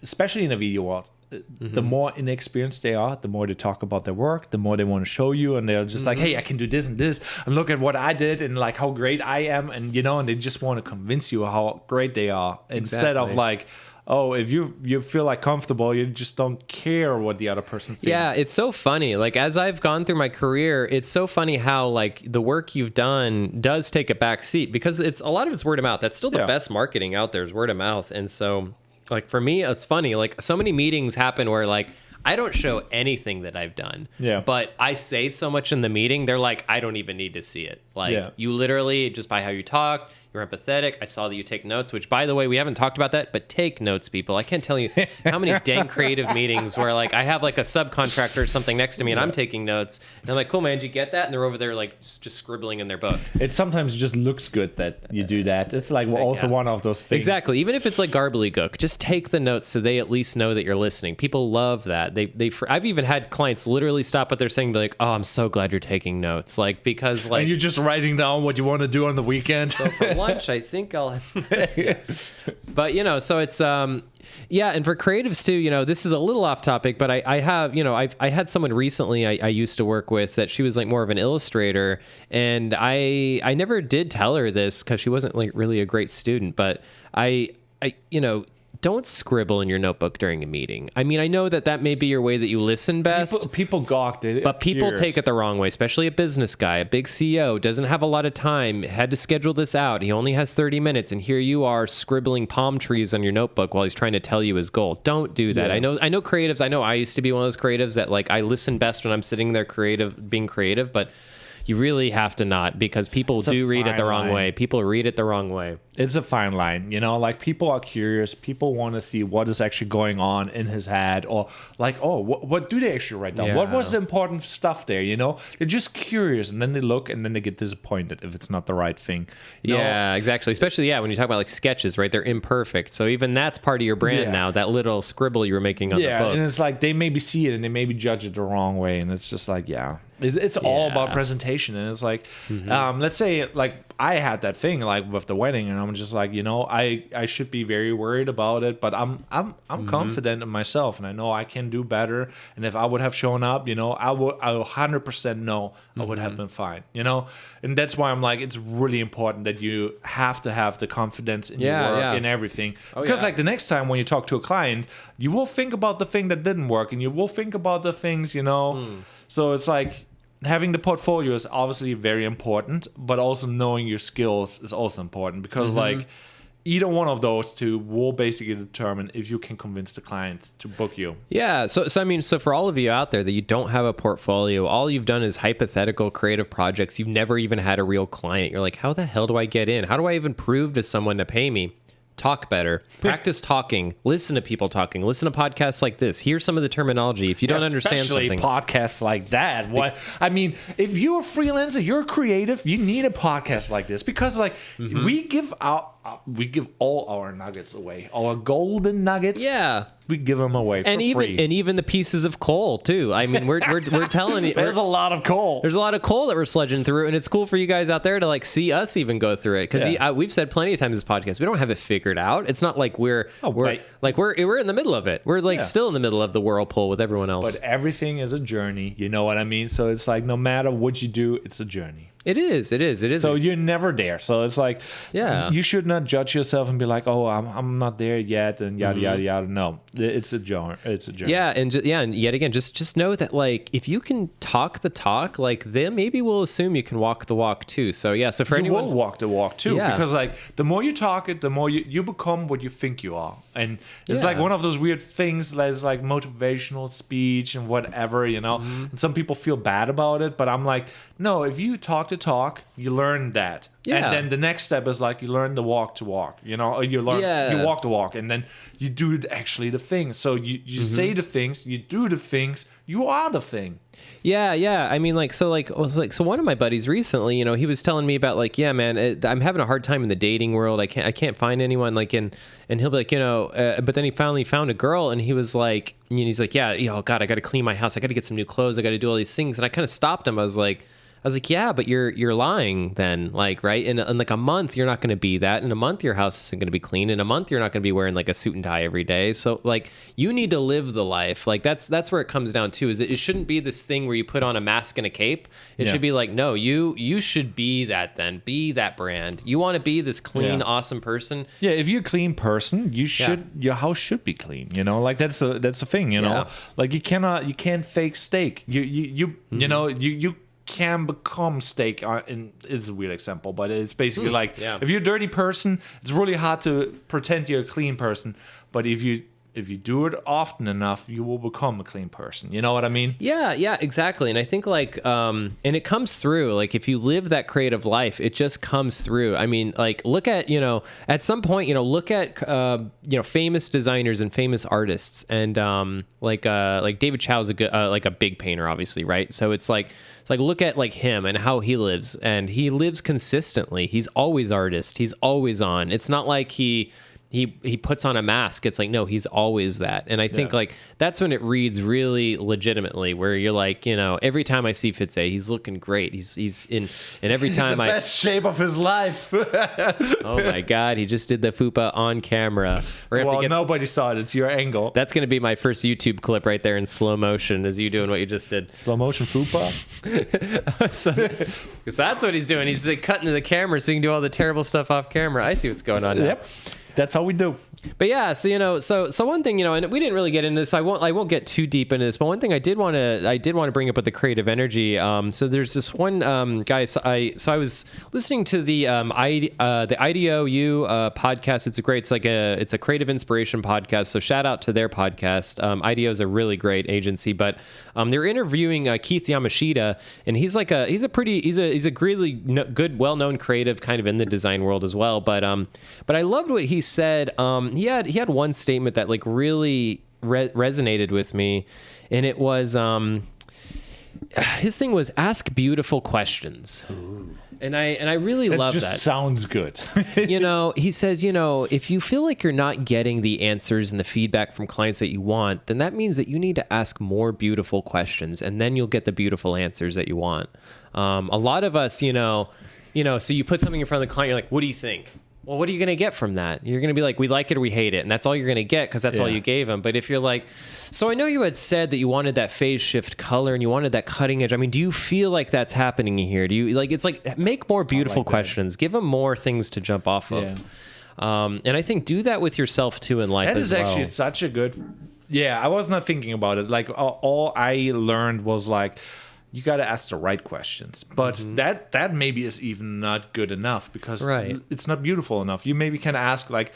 especially in the video world, the more inexperienced they are, the more they talk about their work, the more they want to show you, and they're just like, hey, I can do this and this, and look at what I did, and like how great I am, and and they just want to convince you how great they are, instead of like, oh, if you feel like comfortable, you just don't care what the other person thinks. Yeah, it's so funny. Like, as I've gone through my career, it's so funny how like the work you've done does take a back seat, because a lot of it's word of mouth. That's still the best marketing out there, is word of mouth. And so, like, for me, it's funny. Like, so many meetings happen where like I don't show anything that I've done. Yeah. But I say so much in the meeting, they're like, I don't even need to see it. Like, you literally, just by how you talk, you're empathetic. I saw that you take notes, which, by the way, we haven't talked about that, but take notes, people. I can't tell you how many dang creative meetings where like I have like a subcontractor or something next to me and I'm taking notes. And I'm like, cool, man, did you get that? And they're over there like just scribbling in their book. It sometimes just looks good that you do that. It's like also one of those things. Exactly. Even if it's like garbly-gook, just take the notes so they at least know that you're listening. People love that. I've even had clients literally stop what they're saying and be like, oh, I'm so glad you're taking notes. Like, because like... And you're just writing down what you want to do on the weekend. So for lunch. I think I'll. But so it's yeah, and for creatives too, this is a little off topic, but I have, I had someone recently I used to work with that she was like more of an illustrator, and I never did tell her this because she wasn't like really a great student, but I don't scribble in your notebook during a meeting. I mean, I know that may be your way that you listen best. People gawked it. But people take it the wrong way, especially a business guy, a big CEO, doesn't have a lot of time, had to schedule this out. He only has 30 minutes, and here you are scribbling palm trees on your notebook while he's trying to tell you his goal. Don't do that. Yeah. I know creatives. I know I used to be one of those creatives that like I listen best when I'm sitting there being creative, but you really have to not, because people do read it the wrong way. People read it the wrong way. It's a fine line, like people are curious. People want to see what is actually going on in his head, or like, oh, what do they actually write down? Yeah. What was the important stuff there? They're just curious, and then they look, and then they get disappointed if it's not the right thing. Yeah, exactly. Especially, when you talk about like sketches, right? They're imperfect. So even that's part of your brand now, that little scribble you were making on the book. And it's like they maybe see it and they maybe judge it the wrong way. And it's just like, it's all about presentation. And it's like, let's say like I had that thing like with the wedding, and I'm just like, I should be very worried about it, but I'm confident in myself, and I know I can do better. And if I would have shown up, I 100% know I would have been fine, and that's why I'm like, it's really important that you have to have the confidence in your work and everything, because like the next time when you talk to a client, you will think about the thing that didn't work, and you will think about the things, So it's like, having the portfolio is obviously very important, but also knowing your skills is also important, because like either one of those two will basically determine if you can convince the client to book you. Yeah. So I mean, for all of you out there that you don't have a portfolio, all you've done is hypothetical creative projects. You've never even had a real client. You're like, how the hell do I get in? How do I even prove to someone to pay me? Talk better. Practice talking. Listen to people talking. Listen to podcasts like this. Hear some of the terminology. If you don't understand something. Especially podcasts like that. What I mean, if you're a freelancer, you're creative, you need a podcast like this, because like we give all our nuggets away. Our golden nuggets. Yeah. We give them away for free. And even the pieces of coal too. I mean, we're telling you, there's a lot of coal. There's a lot of coal that we're sledging through, and it's cool for you guys out there to like see us even go through it, because we've said plenty of times in this podcast, we don't have it figured out. It's not like we're in the middle of it. We're like still in the middle of the whirlpool with everyone else. But everything is a journey. You know what I mean? So it's like no matter what you do, it's a journey. It is. So you're never there. So it's like, you should not judge yourself and be like, oh, I'm not there yet, and yada yada yada. No, it's a journey. It's a journey. Yeah, and yet again, just know that like if you can talk the talk, like they maybe will assume you can walk the walk too. So so for anyone, you will walk the walk too, because like the more you talk it, the more you become what you think you are, and it's like one of those weird things that's like motivational speech and whatever, And some people feel bad about it, but I'm like, no, if you talk to talk, you learn that. Yeah. And then the next step is like you learn the walk to walk, or you learn you walk the walk, and then you do actually the things. So you say the things, you do the things, you are the thing. Yeah. I mean, so one of my buddies recently, he was telling me about like, yeah, man, I'm having a hard time in the dating world. I can't find anyone, like, and he'll be like, but then he finally found a girl, and he was like, he's like, yeah, God, I got to clean my house. I got to get some new clothes. I got to do all these things. And I kind of stopped him. I was like, yeah, but you're lying then, like, right? In like a month, you're not going to be that. In a month, your house isn't going to be clean. In a month, you're not going to be wearing like a suit and tie every day. So like, you need to live the life. Like that's where it comes down to. Is it shouldn't be this thing where you put on a mask and a cape. It should be like, no, you should be that then. Be that brand. You want to be this clean, awesome person. Yeah, if you're a clean person, you should your house should be clean. Like that's a thing. Like you can't fake steak. You can become steak, and it's a weird example, but it's basically like if you're a dirty person, it's really hard to pretend you're a clean person, but if you do it often enough, you will become a clean person. You know what I mean? Yeah, exactly. And I think like, and it comes through, like if you live that creative life, it just comes through. I mean, like look at, at some point, look at, famous designers and famous artists, and like David Chow's a good, like a big painter, obviously. Right. So it's like look at like him and how he lives, and he lives consistently. He's always artist. He's always on. It's not like he he puts on a mask. It's like, no, he's always that. And I think like that's when it reads really legitimately, where you're like, you know, every time I see Fitzaey, he's looking great. He's in, and every time the best shape of his life. Oh my God, he just did the fupa on camera. Nobody saw it. It's your angle. That's going to be my first YouTube clip right there in slow motion, as you doing what you just did. Slow motion fupa. Because that's what he's doing. He's like, cutting to the camera so he can do all the terrible stuff off camera. I see what's going on now. Yep. That's how we do. But yeah, so you know, so one thing, you know, and we didn't really get into this, so I won't get too deep into this, but one thing I did want to bring up with the creative energy. So there's this one guy. So I was listening to the IDOU podcast. It's a creative inspiration podcast. So shout out to their podcast. IDO is a really great agency, but they're interviewing Keith Yamashita, and he's a really good, well-known creative kind of in the design world as well. But I loved what he said. He had one statement that like really resonated with me, and it was his thing was ask beautiful questions. Ooh. And I really love that. Just sounds good. You know, he says, you know, if you feel like you're not getting the answers and the feedback from clients that you want, then that means that you need to ask more beautiful questions, and then you'll get the beautiful answers that you want. A lot of us, you know, so you put something in front of the client, you're like, what do you think? Well, what are you going to get from that? You're going to be like, we like it or we hate it. And that's all you're going to get because that's all you gave them. But if you're like, so I know you had said that you wanted that phase shift color and you wanted that cutting edge. I mean, do you feel like that's happening here? Do you like, it's like, make more beautiful questions. Give them more things to jump off of. And I think do that with yourself too in life as well. That is actually such a good, I was not thinking about it. Like all I learned was like, you got to ask the right questions, but that maybe is even not good enough because it's not beautiful enough. You maybe can ask like,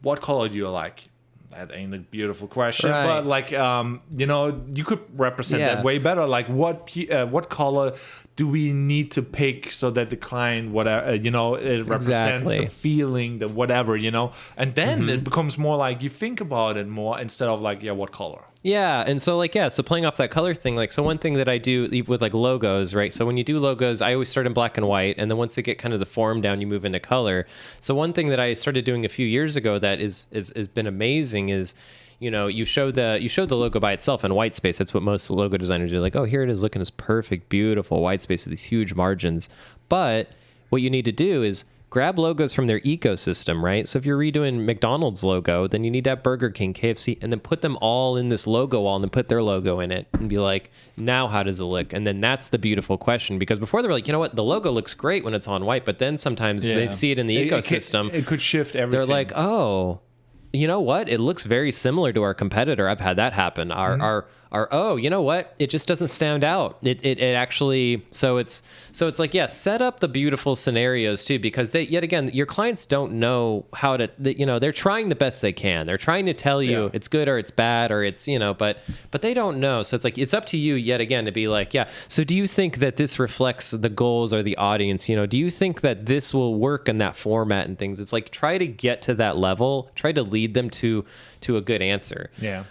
what color do you like? That ain't a beautiful question, but like, you know, you could represent that way better. Like what color do we need to pick so that the client, whatever, you know, it represents the feeling, the whatever, you know, and then it becomes more like you think about it more instead of like, what color? Yeah. And so like, so playing off that color thing, like, so one thing that I do with like logos, right? So when you do logos, I always start in black and white. And then once they get kind of the form down, you move into color. So one thing that I started doing a few years ago that has been amazing is, you know, you show the logo by itself in white space. That's what most logo designers do. Like, oh, here it is looking this perfect, beautiful white space with these huge margins. But what you need to do is grab logos from their ecosystem, right? So if you're redoing McDonald's logo, then you need to have Burger King, KFC, and then put them all in this logo wall and then put their logo in it and be like, now how does it look? And then that's the beautiful question, because before they were like, you know what, the logo looks great when it's on white, but then sometimes they see it in the ecosystem. It could shift everything. They're like, oh, you know what? It looks very similar to our competitor. I've had that happen. Oh, you know what? It just doesn't stand out. It actually, so it's like, set up the beautiful scenarios too, because yet again, your clients don't know how to, you know, they're trying the best they can. They're trying to tell you it's good or it's bad or it's, you know, but they don't know. So it's like, it's up to you yet again to be like, so do you think that this reflects the goals or the audience? You know, do you think that this will work in that format and things? It's like, try to get to that level, try to lead them to a good answer. Yeah.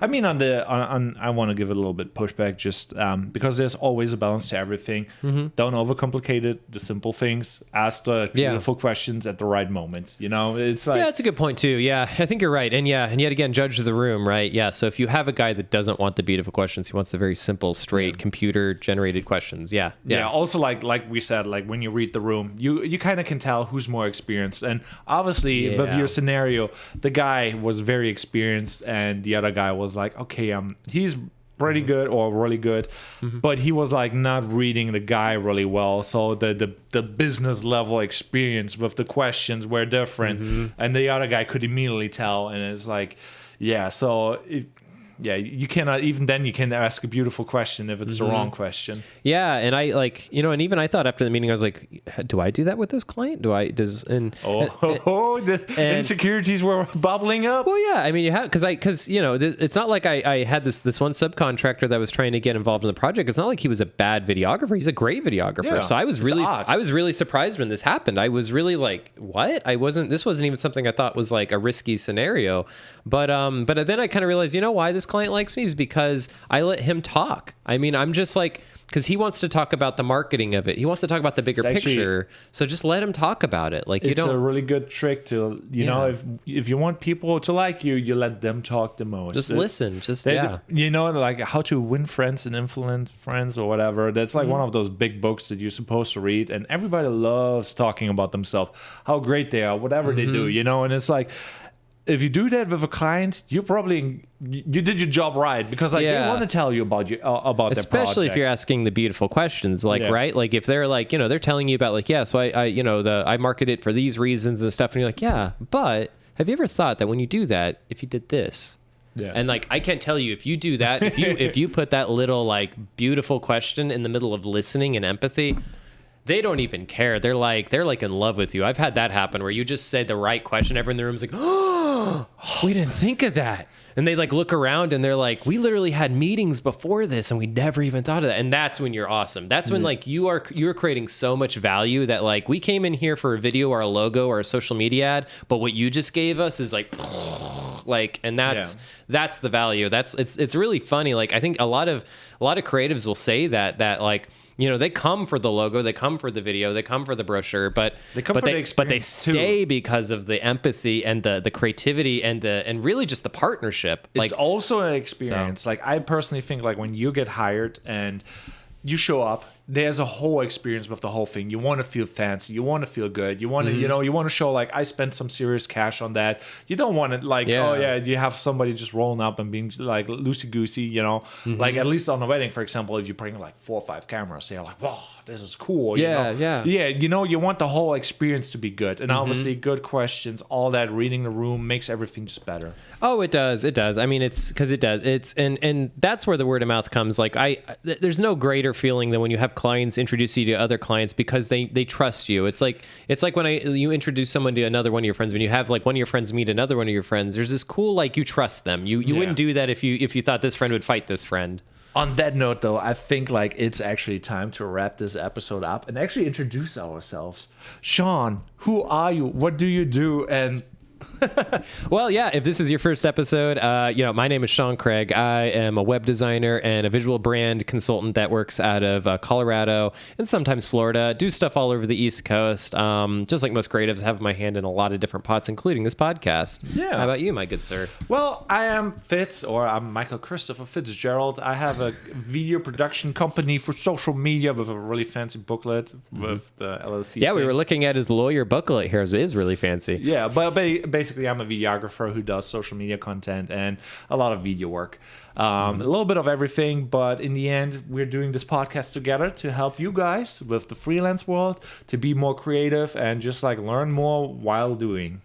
I mean, I want to give it a little bit pushback, just because there's always a balance to everything. Don't overcomplicate it. The simple things. Ask the beautiful questions at the right moment. You know, it's like that's a good point too. Yeah, I think you're right. And yet again, judge the room, right? Yeah. So if you have a guy that doesn't want the beautiful questions, he wants the very simple, straight, computer generated questions. Yeah. Also, like we said, like when you read the room, you kind of can tell who's more experienced. And obviously, with your scenario, the guy was very experienced, and the other guy was like, okay, he's pretty good or really good, but he was like not reading the guy really well. So the business level experience with the questions were different, and the other guy could immediately tell. And it's like, you cannot, even then you can ask a beautiful question if it's the wrong question. Yeah. And I like, you know, and even I thought after the meeting, I was like, do I do that with this client? The insecurities were bubbling up. Well, yeah, I mean, you have, cause you know, it's not like I had this one subcontractor that was trying to get involved in the project. It's not like he was a bad videographer. He's a great videographer. Yeah, so I was really surprised when this happened. I was really like, what? This wasn't even something I thought was like a risky scenario. But then I kind of realized, you know why this client likes me is because I let him talk. I mean, I'm just like, because he wants to talk about the marketing of it. He wants to talk about the bigger picture. So just let him talk about it. Like, you don't. It's a really good trick to, you know, if you want people to like you, you let them talk the most. Just listen. Just, You know, like how to win friends and influence friends or whatever. That's like one of those big books that you're supposed to read. And everybody loves talking about themselves, how great they are, whatever they do, you know. And it's like, if you do that with a client, you did your job right, because like they want to tell you about their project. Especially if you're asking the beautiful questions, like right, like if they're like, you know, they're telling you about like, so I you know, I market it for these reasons and stuff, and you're like, but have you ever thought that when you do that, if you did this, and like I can't tell you if you do that, if you put that little like beautiful question in the middle of listening and empathy, they don't even care. They're like in love with you. I've had that happen where you just say the right question, everyone in the room's like, oh, we didn't think of that. And they like look around and they're like, we literally had meetings before this and we never even thought of that. And that's when you're awesome. That's when like you're creating so much value that like we came in here for a video or a logo or a social media ad, but what you just gave us is like and that's the value. It's really funny. Like I think a lot of creatives will say that like, you know, they come for the logo, they come for the video, they come for the brochure, but they stay because of the empathy and the creativity and really just the partnership. It's also an experience. Like I personally think like when you get hired and you show up, there's a whole experience with the whole thing. You want to feel fancy. You want to feel good. You want to, you know, you want to show like I spent some serious cash on that. You don't want it like, you have somebody just rolling up and being like loosey goosey, you know, like at least on a wedding, for example, if you bring like 4 or 5 cameras, you're like, wow, this is cool. You know? You know, you want the whole experience to be good. And obviously good questions, all that, reading the room makes everything just better. Oh, it does. It does. I mean, it does. It's, and that's where the word of mouth comes. Like there's no greater feeling than when you have clients introduce you to other clients because they trust you. It's like when you introduce someone to another one of your friends, when you have like one of your friends meet another one of your friends, there's this cool, like you trust them. You wouldn't do that if you thought this friend would fight this friend. On that note, though, I think like it's actually time to wrap this episode up and actually introduce ourselves. Sean, who are you? What do you do? And well, if this is your first episode, you know, my name is Sean Craig. I am a web designer and a visual brand consultant that works out of Colorado and sometimes Florida. Do stuff all over the East Coast. Just like most creatives, have my hand in a lot of different pots, including this podcast. Yeah. How about you, my good sir? Well, I am I'm Michael Christopher Fitzgerald. I have a video production company for social media with a really fancy booklet with the LLC. Yeah, we were looking at his lawyer booklet here. It is really fancy. Yeah, but basically I'm a videographer who does social media content and a lot of video work. A little bit of everything, but in the end, we're doing this podcast together to help you guys with the freelance world to be more creative and just like learn more while doing.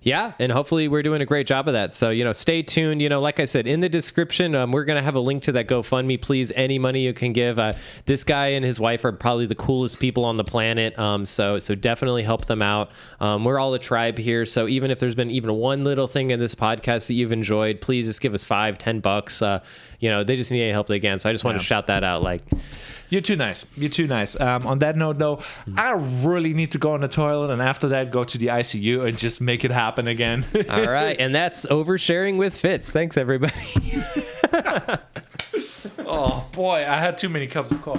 Yeah, and hopefully we're doing a great job of that. So, you know, stay tuned. You know, like I said, in the description, we're going to have a link to that GoFundMe. Please, any money you can give. This guy and his wife are probably the coolest people on the planet. So definitely help them out. We're all a tribe here. So even if there's been even one little thing in this podcast that you've enjoyed, please just give us $5-10. You know, they just need any help they can. So I just want to shout that out. Like, you're too nice. You're too nice. On that note, though, I really need to go on the toilet, and after that, go to the ICU and just make it happen again. All right, and that's Oversharing with Fitz. Thanks, everybody. Oh boy, I had too many cups of coffee.